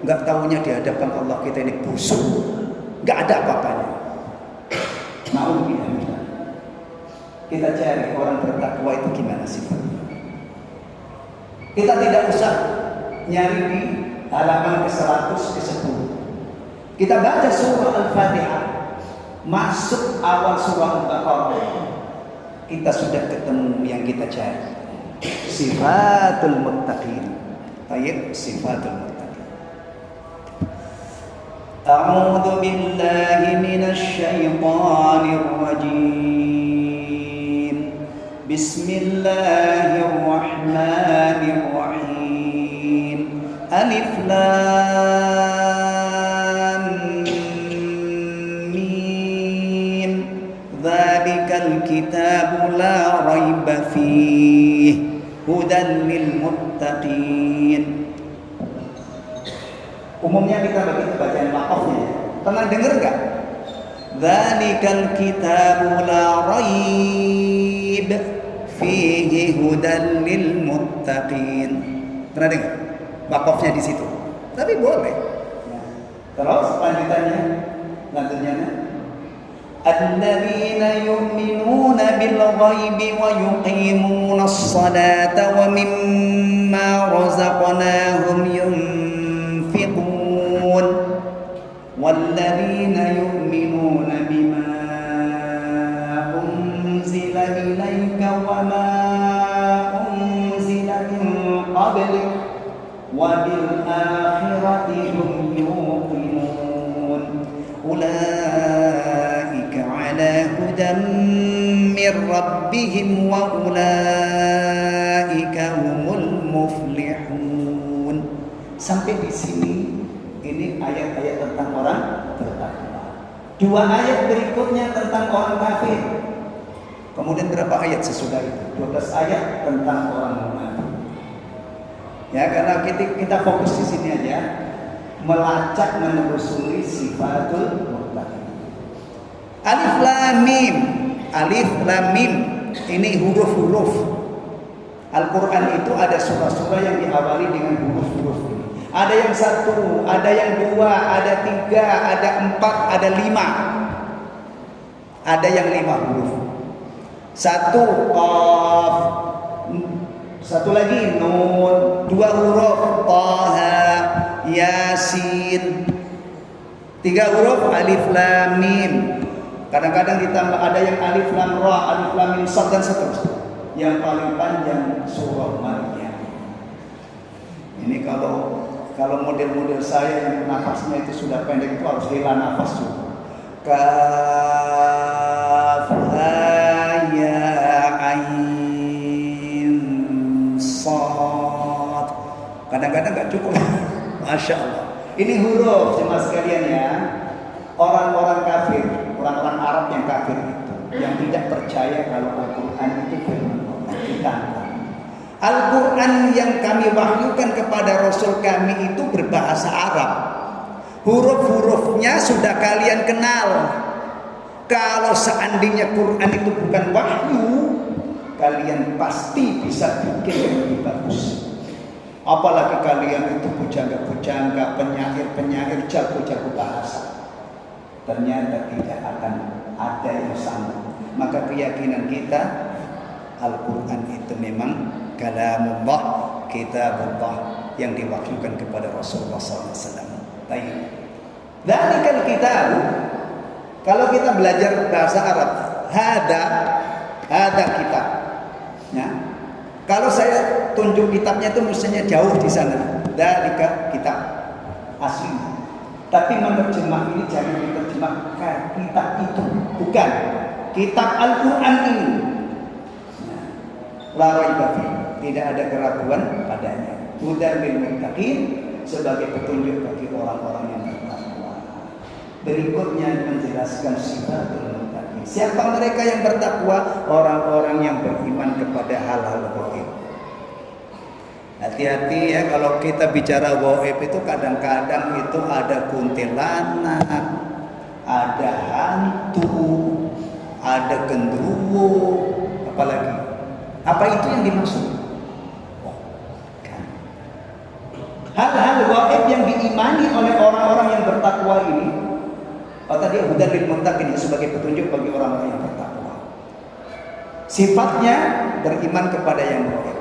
Nggak tahunya di hadapan Allah kita ini busuk, nggak ada apa-apanya. Mau tidak? Kita cari orang bertakwa itu gimana sifatnya. Kita tidak usah nyari di halaman ke-100 ke-10. Kita baca surah Al-Fatihah, masuk awal surah Al-Baqarah, kita sudah ketemu yang kita cari. Sifatul muttaqin. Baik, sifatul muttaqin. A'udzu billahi minasy syaithanir rajim. Bismillahirrahmanirrahim. Alif lam mim. Dzalikal kitabu la raiba fihi hudan lil muttaqin. Umumnya kita begitu bacaan wakafnya. Pernah dengar enggak? Dzalikal kitabu la raib fihi hudan lil muttaqin. Pernah dengar? Wakafnya di situ. Tapi boleh. Terus lanjutannya, Alladzina yu'minuna bil ghaibi wa yuqimuna as-salata wa mimma razaqnahum yunfiqun walladzina yu'minuna bima unzila ilayka wa ma unzila min qablik wa bil akhirati hum yuqinun ulaika ala hudan min rabbihim wa ulaika humul muflihun. Sampai di sini ini ayat-ayat tentang orang bertakwa. Dua ayat berikutnya tentang orang kafir. Kemudian berapa ayat sesudah itu? 12 ayat tentang orang munafik. Ya, karena kita fokus di sini aja, melacak menelusuri sifatul muttaqin. Alif lam mim. Alif lam mim ini huruf-huruf. Al-Quran itu ada surah-surah yang diawali dengan huruf-huruf ini. Ada yang 1, ada yang 2, ada 3, ada 4, ada 5. Ada yang 5 huruf. 1 qaf, 1 lagi nun, 2 huruf Taha, Yasin, 3 huruf alif lam mim. Kadang-kadang ditambah ada yang alif lam ra, alif lam mim sad dan seterusnya. Yang paling panjang surah Maryam. Ini kalau model-model saya yang nafasnya itu sudah pendek itu harus hela nafas juga. Kaf ha ya ain sad. Kadang-kadang nggak cukup. Masya Allah. Ini huruf jemaah sekalian ya. Orang-orang kafir, orang-orang Arab yang kafir itu, yang tidak percaya kalau Al-Quran itu firman Allah, kita. Al-Quran yang kami wahyukan kepada Rasul kami itu berbahasa Arab. Huruf-hurufnya sudah kalian kenal. Kalau seandainya Quran itu bukan wahyu, kalian pasti bisa bikin yang lebih bagus. Apalagi kalian itu pujangga-pujangga, penyair-penyair, jago-jago bahasa. Ternyata tidak akan ada yang sama. Maka keyakinan kita Al-Quran itu memang kalamullah, kitabullah yang diwahyukan kepada Rasulullah SAW. Baik. Dzalikal kitab. Kalau kita belajar bahasa Arab, hada kitab. Ya. Kalau saya tunjuk kitabnya itu mestinya jauh di sana. Dzalika kitab asli. Tapi menerjemah ini jangan diterjemahkan kitab itu, bukan kitab Al-Quran ini. La raiba fi, tidak ada keraguan padanya. Hudan lil muttaqin, sebagai petunjuk bagi orang-orang yang bertakwa. Berikutnya menjelaskan sifatul muttaqin. Siapa mereka yang bertakwa? Orang-orang yang beriman kepada hal-hal gaib. Hati-hati ya kalau kita bicara gaib itu kadang-kadang itu ada kuntilanak, ada hantu, ada genderuwo, apalagi. Apa itu yang dimaksud? Hal-hal gaib yang diimani oleh orang-orang yang bertakwa ini, kata dia hudan lil muttaqin, sebagai petunjuk bagi orang-orang yang bertakwa. Sifatnya beriman kepada yang gaib.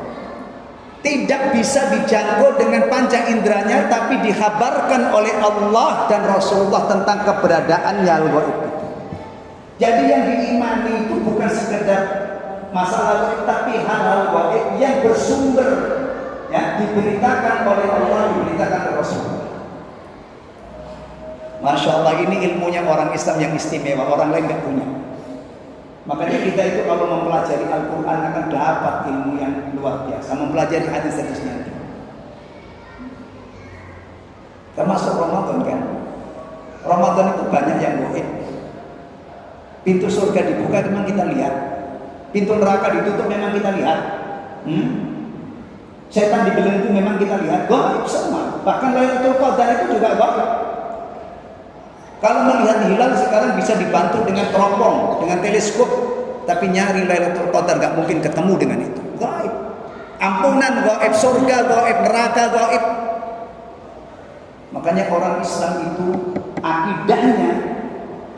Tidak bisa dijangkau dengan panca inderanya, tapi dikhabarkan oleh Allah dan Rasulullah tentang keberadaannya al-gaib itu. Jadi yang diimani itu bukan sekedar masalah gaib, tapi hal-hal gaib yang bersumber, ya, diberitakan oleh Allah, diberitakan oleh Rasulullah. Masya Allah, ini ilmunya orang Islam yang istimewa, orang lain nggak punya. Makanya kita itu kalau mempelajari Al-Quran akan dapat ilmu yang luar biasa. Mempelajari hadis-hadisnya, termasuk Ramadan kan. Ramadan itu banyak yang gaib. Pintu surga dibuka memang kita lihat. Pintu neraka ditutup memang kita lihat. Setan dibelenggu memang kita lihat. Gaib semua. Bahkan Lailatul Qadar itu juga gaib. Kalau melihat hilal sekarang bisa dibantu dengan teropong, dengan teleskop, tapi nyari Lailatul Qadar nggak mungkin ketemu dengan itu. Gaib. Ampunan gaib, surga gaib, neraka gaib. Makanya orang Islam itu akidahnya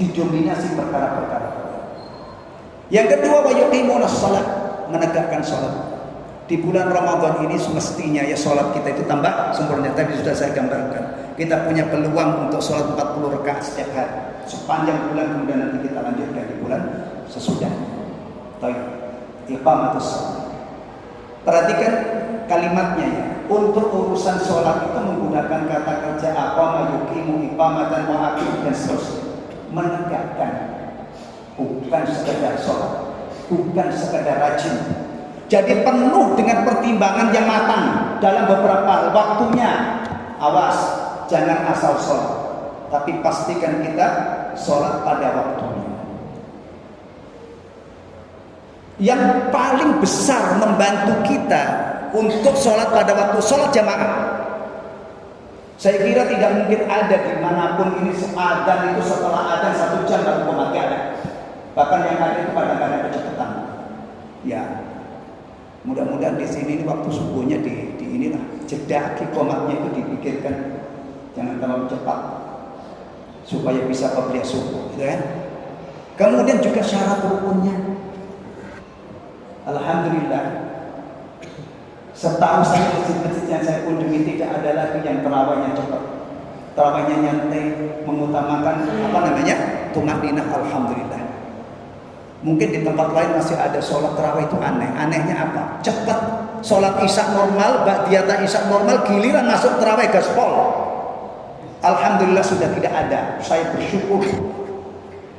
didominasi perkara-perkara. Yang kedua, wa yuqimunas shalah, menegakkan salat. Di bulan Ramadan ini semestinya ya salat kita itu tambah sempurna. Tadi sudah saya gambarkan. Kita punya peluang untuk sholat 40 rakaat setiap hari sepanjang bulan, kemudian nanti kita lanjutkan di bulan sesudahnya. Iqamatus shalah. Perhatikan kalimatnya ya. Untuk urusan sholat itu menggunakan kata kerja aqama, yuqimu, iqamatan, wa aqim dan seterusnya. Menegakkan, bukan sekedar sholat, bukan sekedar rajin. Jadi penuh dengan pertimbangan yang matang dalam beberapa hal. Waktunya, awas, jangan asal sholat, tapi pastikan kita sholat pada waktunya. Yang paling besar membantu kita untuk sholat pada waktu, sholat jamaah. Saya kira tidak mungkin ada dimanapun ini adzan itu setelah adzan 1 jam baru komat, ada. Bahkan yang ada itu kadang-kadang kecepatan. Ya, mudah-mudahan di sini waktu subuhnya di inilah jeda komatnya itu dipikirkan, jangan terlalu cepat supaya bisa qabliyah subuh, gitu ya. Kemudian juga syarat rukunnya. Alhamdulillah, setahu saya masjid-masjid yang saya kunjungi tidak ada lagi yang terawihnya cepat, terawihnya nyantai, mengutamakan tumakninah. Alhamdulillah. Mungkin di tempat lain masih ada sholat terawih itu aneh. Anehnya apa? Cepat. Sholat isya normal, ba'diyata isya normal, giliran masuk terawih gaspol. Alhamdulillah sudah tidak ada. Saya bersyukur.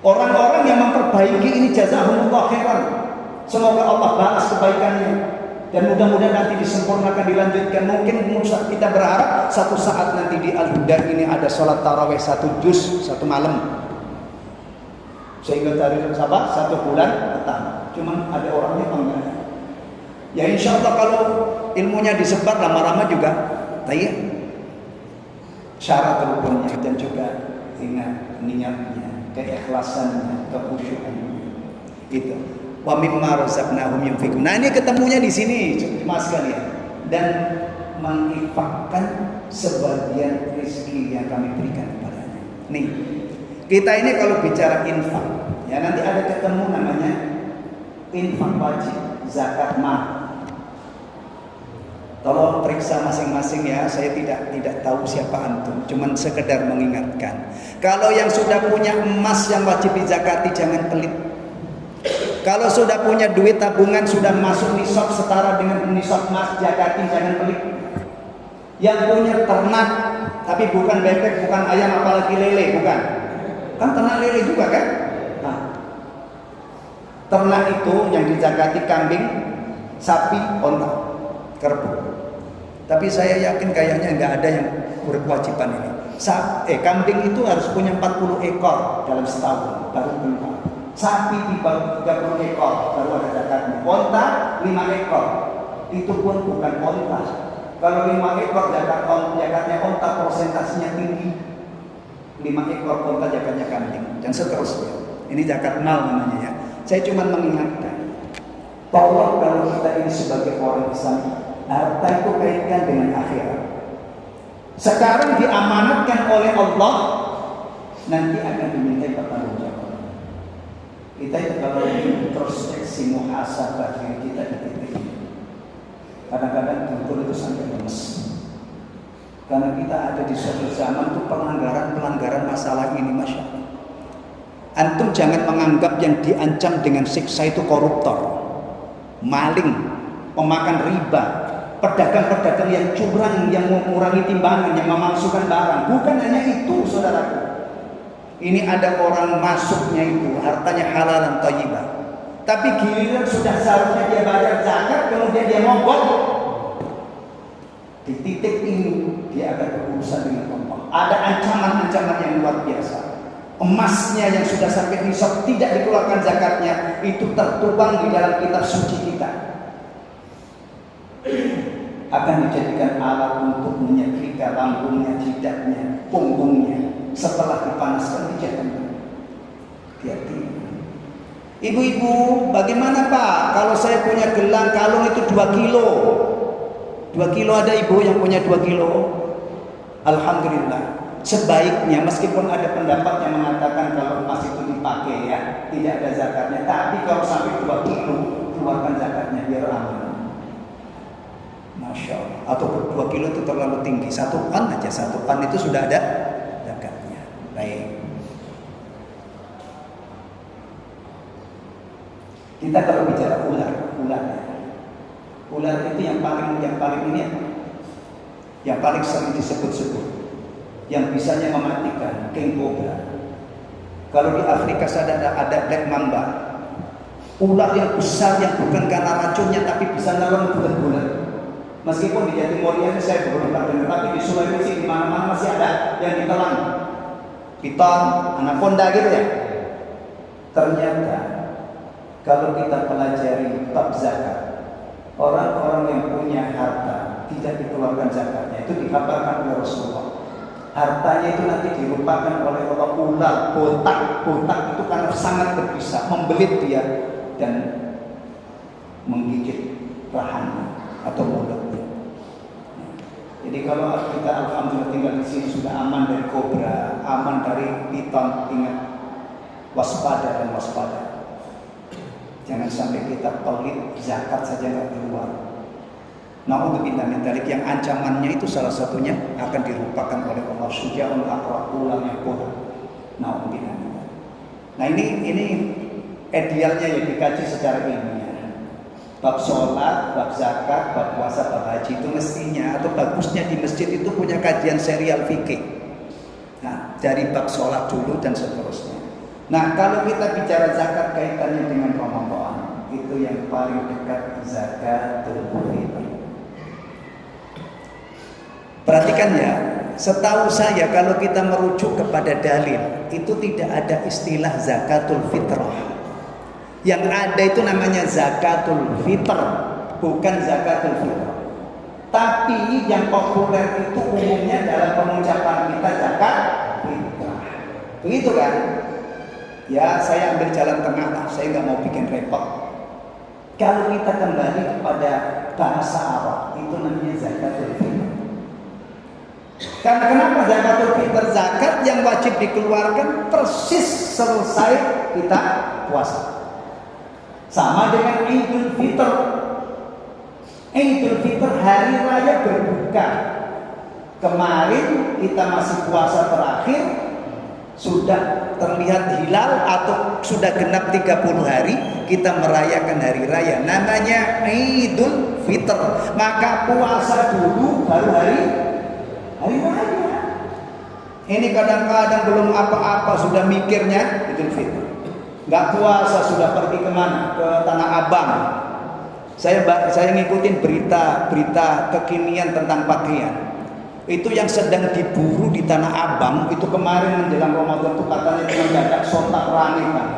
Orang-orang yang memperbaiki ini jazahumullah khairan. Semoga Allah balas kebaikannya. Dan mudah-mudahan nanti disempurnakan, dilanjutkan. Mungkin kita berharap satu saat nanti di Al-Huda ini ada sholat tarawih 1 juz 1 malam. Sehingga tarikh sabar 1 bulan pertama. Cuman ada orangnya enggak. Ya insya Allah kalau ilmunya disebar lama-lama juga syarat rukunnya dan juga ingat niatnya, keikhlasannya, kekhusyukannya. Itu. Wa mimma razaqnahum yunfiqun. Nah, ini ketemunya di sini, Mas sekalian. Dan menginfakkan sebagian rezeki yang kami berikan kepadanya. Nih, kita ini kalau bicara infak, ya nanti ada ketemu namanya infak wajib, zakat mal. Tolong periksa masing-masing ya, saya tidak tahu siapa antum, cuman sekedar mengingatkan. Kalau yang sudah punya emas yang wajib dizakati jangan pelit. Kalau sudah punya duit tabungan sudah masuk nisab setara dengan nisab emas, zakati jangan pelit. Yang punya ternak tapi bukan bebek, bukan ayam, apalagi lele, bukan. Kan ternak lele juga kan? Nah, ternak itu yang dizakati kambing, sapi, onta, kerbau. Tapi saya yakin kayaknya nggak ada yang berkewajiban ini. Kambing itu harus punya 40 ekor dalam setahun baru keluar. Sapi di bawah 30 ekor baru ada zakatnya. Onta 5 ekor. Itu pun bukan onta. Kalau 5 ekor zakatnya onta prosentasinya tinggi. 5 ekor onta zakatnya kambing dan seterusnya. Ini zakat mal namanya ya. Saya cuma mengingatkan bahwa kalau kita ini sebagai orang Islam, harta itu kaitkan dengan akhirat. Sekarang diamanatkan oleh Allah, nanti akan diminta pertanggungjawaban. Kita itu kalau introspeksi muhasabah diri kita di titik ini, kadang-kadang betul itu sampai lemes. Karena kita ada di suatu zaman itu pelanggaran masalah ini, Masya Allah. Antum jangan menganggap yang diancam dengan siksa itu koruptor, maling, pemakan riba, pedagang-pedagang yang curang, yang mengurangi timbangan, yang memalsukan barang. Bukan hanya itu, saudaraku. Ini ada orang masuknya itu hartanya halalan thayyibah, tapi giliran sudah seharusnya dia bayar zakat, kemudian dia mogok. Di titik ini dia akan berurusan dengan Allah. Ada ancaman-ancaman yang luar biasa. Emasnya yang sudah sampai nisab tidak dikeluarkan zakatnya, itu tertuang di dalam kitab suci kita. Akan dijadikan alat untuk menyetrika lambungnya, jidatnya, punggungnya. Setelah dipanaskan dijadikan. Hati-hati. Ibu-ibu, bagaimana Pak kalau saya punya gelang kalung itu 2 kilo? 2 kilo ada ibu yang punya 2 kilo? Alhamdulillah. Sebaiknya meskipun ada pendapat yang mengatakan kalau emas itu dipakai ya tidak ada zakatnya, tapi kalau sampai 2 kilo keluarkan zakatnya biar aman. Masya Allah. Atau 2 kilo itu terlalu tinggi, 1 pan aja, 1 pan itu sudah ada zakatnya. Baik. Kita kalau bicara ular itu yang paling ini apa? Yang paling sering disebut-sebut, yang bisanya mematikan, king cobra. Kalau di Afrika ada black mamba, ular yang besar yang bukan karena racunnya tapi bisa nelen bulat-bulat. Meskipun di Jatimurian saya belum pernah dengar, tapi di Sulawesi di mana-mana masih ada yang ditelan, piton, anaconda gitu ya. Ternyata kalau kita pelajari bab zakat, orang-orang yang punya harta tidak dikeluarkan zakatnya itu dikabarkan oleh Rasulullah. Hartanya itu nanti dirupakan oleh Allah ular, botak itu karena sangat berbisa, membelit dia dan menggigit rahangnya atau mulutnya. Jadi kalau kita alhamdulillah tinggal di sini sudah aman dari kobra, aman dari piton, ingat waspada dan waspada. Jangan sampai kita pelit zakat saja nggak keluar. Na'udzubillah min dzalik, yang ancamannya itu salah satunya akan dirupakan oleh Allah Subhanahu wa ta'ala yang bodoh. Na'udzubillah. Nah ini idealnya yang dikaji secara ilmiah. Bab sholat, bab zakat, bab puasa, bab haji itu mestinya atau bagusnya di masjid itu punya kajian serial fikih. Nah dari bab sholat dulu dan seterusnya. Nah kalau kita bicara zakat kaitannya dengan Ramadan, itu yang paling dekat zakatul fitr. Perhatikan ya, setahu saya kalau kita merujuk kepada dalil, itu tidak ada istilah zakatul fitrah. Yang ada itu namanya zakatul fitr, bukan zakatul fitrah. Tapi yang populer itu umumnya dalam pengucapan kita zakat fitrah. Begitu kan? Ya saya ambil jalan tengah lah, saya nggak mau bikin repot. Kalau kita kembali kepada bahasa Arab, itu namanya zakatul fitr. Karena kenapa zakatul fitr? Zakat yang wajib dikeluarkan persis selesai kita puasa. Sama dengan Idul Fitr. Idul Fitr hari raya berbuka. Kemarin kita masih puasa terakhir, sudah terlihat hilal atau sudah genap 30 hari, kita merayakan hari raya. Namanya Idul Fitr. Maka puasa dulu baru hari raya. Ini kadang-kadang belum apa-apa sudah mikirnya Idul Fitr. Nggak puasa sudah pergi kemana? Ke Tanah Abang. Saya ngikutin berita kekinian tentang pakaian. Itu yang sedang diburu di Tanah Abang itu kemarin menjelang Ramadan itu katanya mendadak sontak rame kan,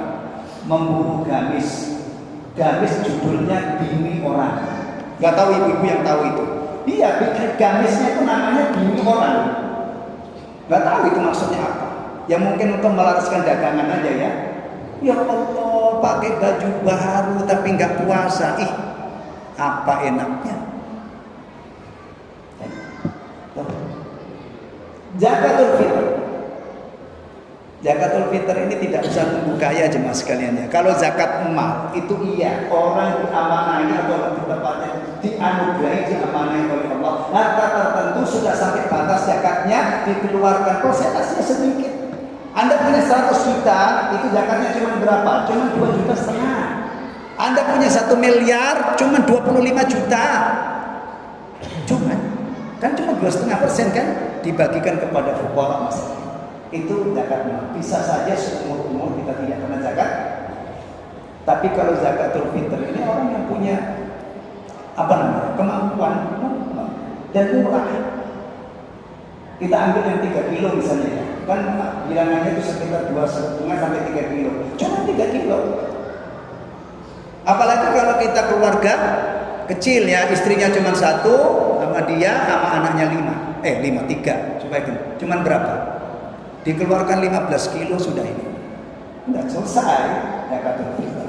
memburu gamis judulnya bini orang. Nggak tahu ibu-ibu yang tahu itu. Iya, gamisnya itu namanya bini orang. Nggak tahu itu maksudnya apa. Ya mungkin untuk melaraskan dagangan aja ya. Ya Allah, pakai baju baru tapi nggak puasa. Ih, apa enaknya? Zakatul fitr. Zakatul fitr ini tidak usah tunggu kaya jemaah sekalian ya. Kalau zakat mal itu iya, orang diamanahi atau lebih tepatnya dianugerahi, diamanahi oleh Allah. Harta tertentu sudah sampai batas zakatnya dikeluarkan, persentasenya sedikit. Anda punya 100 juta, itu zakatnya cuma berapa? Cuma 2,5 juta. Anda punya 1 miliar, cuma 25 juta. Cuma 2,5% kan dibagikan kepada fuqara masakin. Itu zakat mal. Bisa saja seumur umur kita tidak kena zakat. Tapi kalau zakatul fitr ini orang yang punya kemampuan dan murah. Kita ambil yang 3 kilo misalnya ya. Kan bilangannya itu sekitar 2,5 sampai 3 kilo. Cuma 3 kilo. Apalagi kalau kita keluarga kecil ya, istrinya cuma 1, sama dia sama anaknya 3. Coba itu. Cuman berapa? Dikeluarkan 15 kilo sudah ini. Sudah selesai zakatul fitr.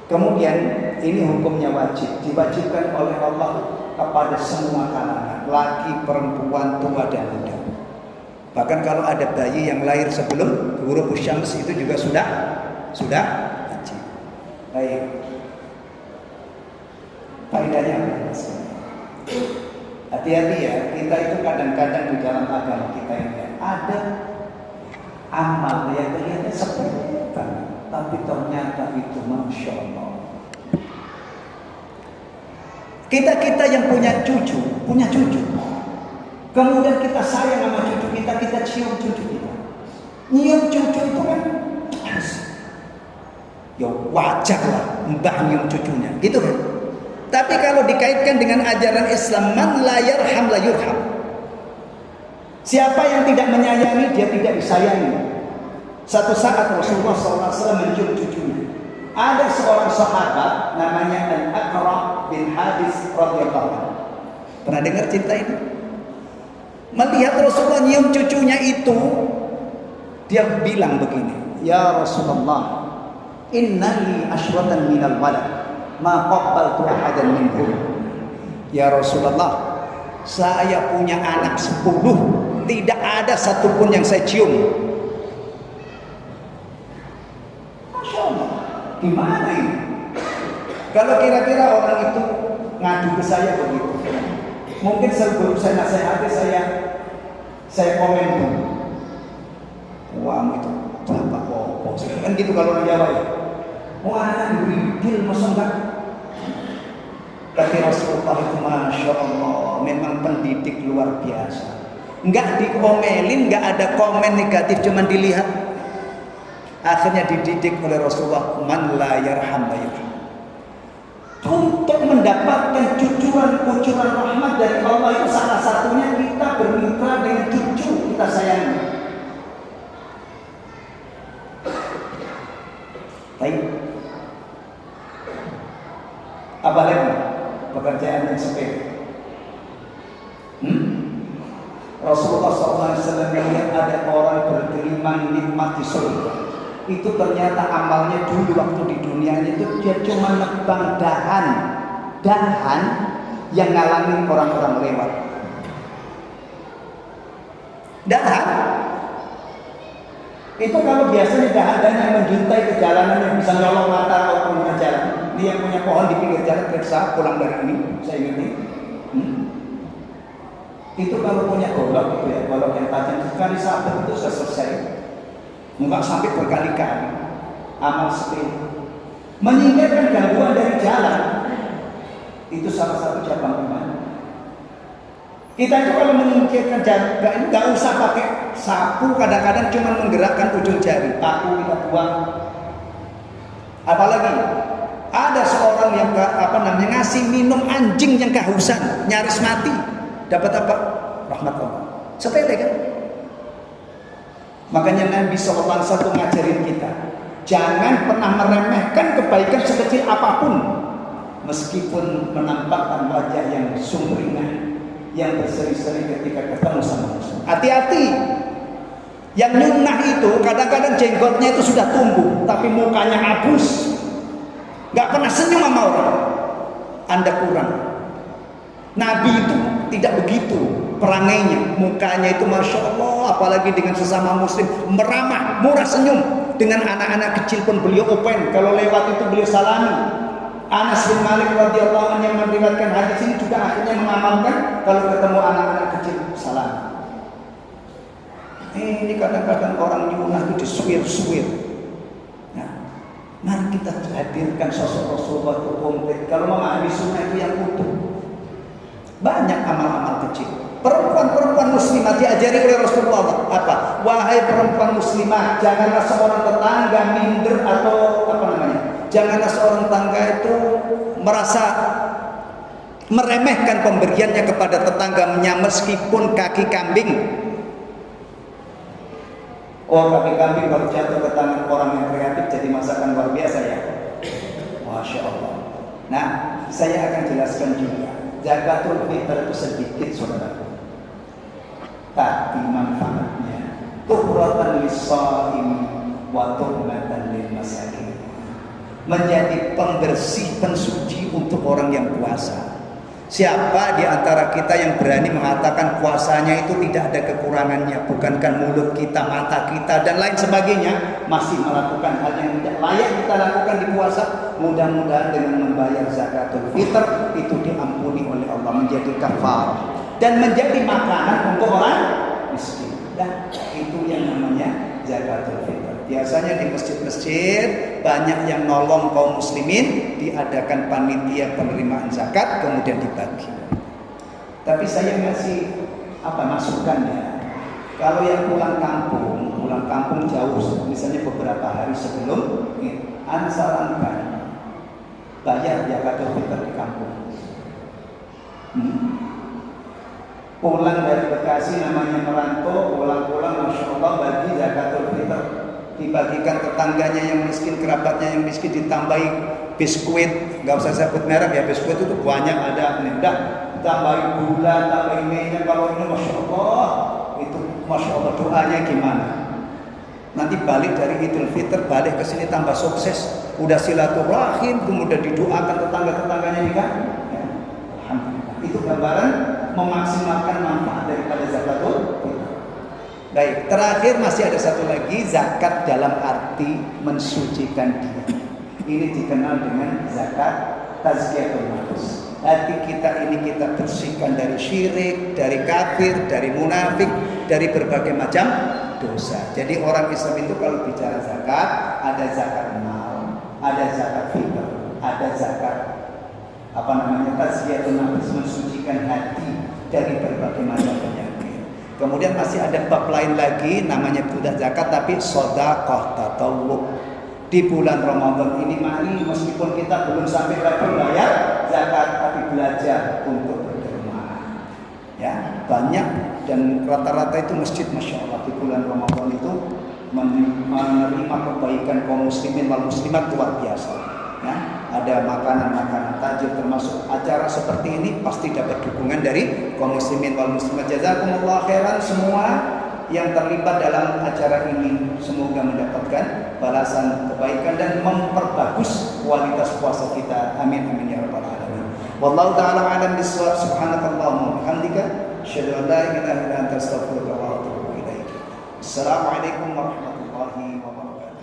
Kemudian ini hukumnya wajib, diwajibkan oleh Allah kepada semua kalangan, laki, perempuan, tua dan muda. Bahkan kalau ada bayi yang lahir sebelum ghurubus syams itu juga sudah wajib. Baik. Faedahnya apa? Hati-hati ya, kita itu kadang-kadang di dalam agama kita ini ada amal yang kelihatannya sepele banget, tapi ternyata itu Masya Allah. Kita yang punya cucu, kemudian kita sayang sama cucu kita cium cucu kita. Nyium cucu itu kan ya wajar lah, mbah nyium cucunya, gitu kan. Tapi kalau dikaitkan dengan ajaran Islam, man la yarham la yurham. Siapa yang tidak menyayangi, dia tidak disayangi. Satu saat Rasulullah SAW mencium cucunya. Ada seorang sahabat namanya Al-Aqra' bin Habis radhiyallahu anhu. Pernah dengar cerita ini? Melihat Rasulullah nyium cucunya itu, dia bilang begini, ya Rasulullah, innali asyratan minal walad ma qabbaltu ahadan minhum. Ya Rasulullah, saya punya anak 10, tidak ada satupun yang saya cium. Masya Allah, gimana ini? Kalau kira-kira orang itu ngadu ke saya begitu, mungkin sebelum saya nasihati saya komen dulu. Wah itu bapak opo kan gitu kalau orang Jawa ya. Wah anak bridil masa enggak. Tapi Rasulullah itu Masya Allah memang pendidik luar biasa. Enggak diomelin, enggak ada komen negatif, cuman dilihat. Akhirnya dididik oleh Rasulullah, man la yarham la yurham. Untuk mendapatkan cucuran-cucuran rahmat dari Allah itu salah satunya kita bermitra dengan cucu kita sayangi. Baik. Apalagi pekerjaan yang sepele. Rasulullah SAW melihat ada orang bergelimang nikmat di surga. Itu ternyata amalnya dulu waktu di dunia itu dia cuma nebang dahan yang ngalangin orang-orang lewat. Dahan itu kalau biasanya dahan yang menjuntai ke jalanan yang bisa nyolong mata atau pengguna jalan. Dia yang punya pohon di pinggir jalan, periksa pulang dari ini, saya ingat itu kalau punya golok itu ya, golok yang tajam sekali sabit itu selesai. Enggak sampai berkali-kali. Amal sepele menyingkirkan gangguan dari jalan, itu salah satu cabang iman. Kita itu kalau menyingkirkan jalan, nggak usah pakai sapu, kadang-kadang cuma menggerakkan ujung jari, paku kita buang. Apalagi ada seorang yang ngasih minum anjing yang kehausan, nyaris mati, dapat apa? Rahmat Allah. Sepele kan? Makanya Nabi SAW ngajarin kita, jangan pernah meremehkan kebaikan sekecil apapun. meskipun menampakkan wajah yang sumringah, yang berseri-seri ketika ketemu sama musuh. Hati-hati. Yang nyunah itu kadang-kadang jenggotnya itu sudah tumbuh, tapi mukanya abus, nggak pernah senyum sama orang. Anda kurang. Nabi itu tidak begitu perangainya, mukanya itu masya Allah, apalagi dengan sesama muslim meramah, murah senyum. Dengan anak-anak kecil pun beliau open, kalau lewat itu beliau salami. Anas bin Malik radhiyallahu anhu yang meriwayatkan hadis ini juga akhirnya mengamalkan kalau ketemu anak-anak kecil salam. Ini kadang-kadang orang nyunah itu disuir-suir. Nah, mari kita hadirkan sosok Rasulullah itu komplit. Kalau memahami sunnah itu yang utuh. Banyak amal-amal kecil. Perempuan-perempuan muslimah diajari oleh Rasulullah apa? Wahai perempuan muslimah, janganlah seorang tetangga minder atau apa namanya? Janganlah seorang tetangga itu merasa meremehkan pemberiannya kepada tetangganya meskipun kaki kambing. Oh, kaki kambing baru jatuh ke tangan orang yang kreatif jadi masakan luar biasa ya. Masya Allah. Nah, saya akan jelaskan juga. Zakatul fitr itu sedikit saudara, tapi manfaatnya tuhratan lis-shaim wa tuhmatan lil masakin, menjadi pembersih, pensuci untuk orang yang puasa. Siapa di antara kita yang berani mengatakan puasanya itu tidak ada kekurangannya? Bukankah mulut kita, mata kita, dan lain sebagainya masih melakukan hal yang tidak layak kita lakukan di puasa? Mudah-mudahan dengan membayar zakatul fitr itu diampuni oleh Allah, menjadi kafarah dan menjadi makanan untuk orang miskin. Dan itu yang namanya zakatul fitr. Biasanya di masjid-masjid banyak yang nolong kaum muslimin, diadakan panitia penerimaan zakat kemudian dibagi. Tapi saya ngasih masukannya. Kalau yang pulang kampung jauh, misalnya beberapa hari sebelum, Anda sarankan bayar zakatul fitr di kampung. Pulang dari Bekasi namanya merantau, pulang-pulang masya Allah bagi zakatul fitr, dibagikan tetangganya yang miskin, kerabatnya yang miskin, ditambahi biskuit, nggak usah sebut merek ya, biskuit itu banyak ada, udah tambahi gula, tambahi minyak. Kalau ini masya Allah, itu masya Allah doanya gimana? Nanti balik dari Idul Fitr, balik ke sini tambah sukses, udah silaturahim, kemudian didoakan tetangga-tetangganya nikah. Ya, alhamdulillah. Itu gambaran memaksimalkan manfaat daripada zakatul fitr. Baik, terakhir masih ada satu lagi, zakat dalam arti mensucikan diri. Ini dikenal dengan zakat tazkiyatun nafs. Hati kita ini kita bersihkan dari syirik, dari kafir, dari munafik, dari berbagai macam dosa. Jadi orang Islam itu kalau bicara zakat, ada zakat mal, ada zakat fitr, ada zakat tazkiyatun nafs, mensucikan hati dari berbagai macam penyakit. Kemudian masih ada bab lain lagi namanya budak zakat, tapi sedekah tatawwu. Di bulan Ramadan ini mari meskipun kita belum sampai level bayar zakat, tapi belajar untuk berderma. Ya, banyak dan rata-rata itu masjid masya Allah di bulan Ramadan itu menerima kebaikan kaum muslimin wal muslimat luar biasa. Ya, ada makanan-makanan tajil, termasuk acara seperti ini pasti dapat dukungan dari kaum muslimin wal muslimat. Jazakumullah khairan semua yang terlibat dalam acara ini, semoga mendapatkan balasan kebaikan dan memperbagus kualitas puasa kita. Amin amin ya rabbal alamin. Wallahu taala alam bissawab. Subhanakallahumma wa bihamdika asyhadu an la ilaha illa anta astaghfiruka wa atubu ilaik. Assalamualaikum warahmatullahi wabarakatuh.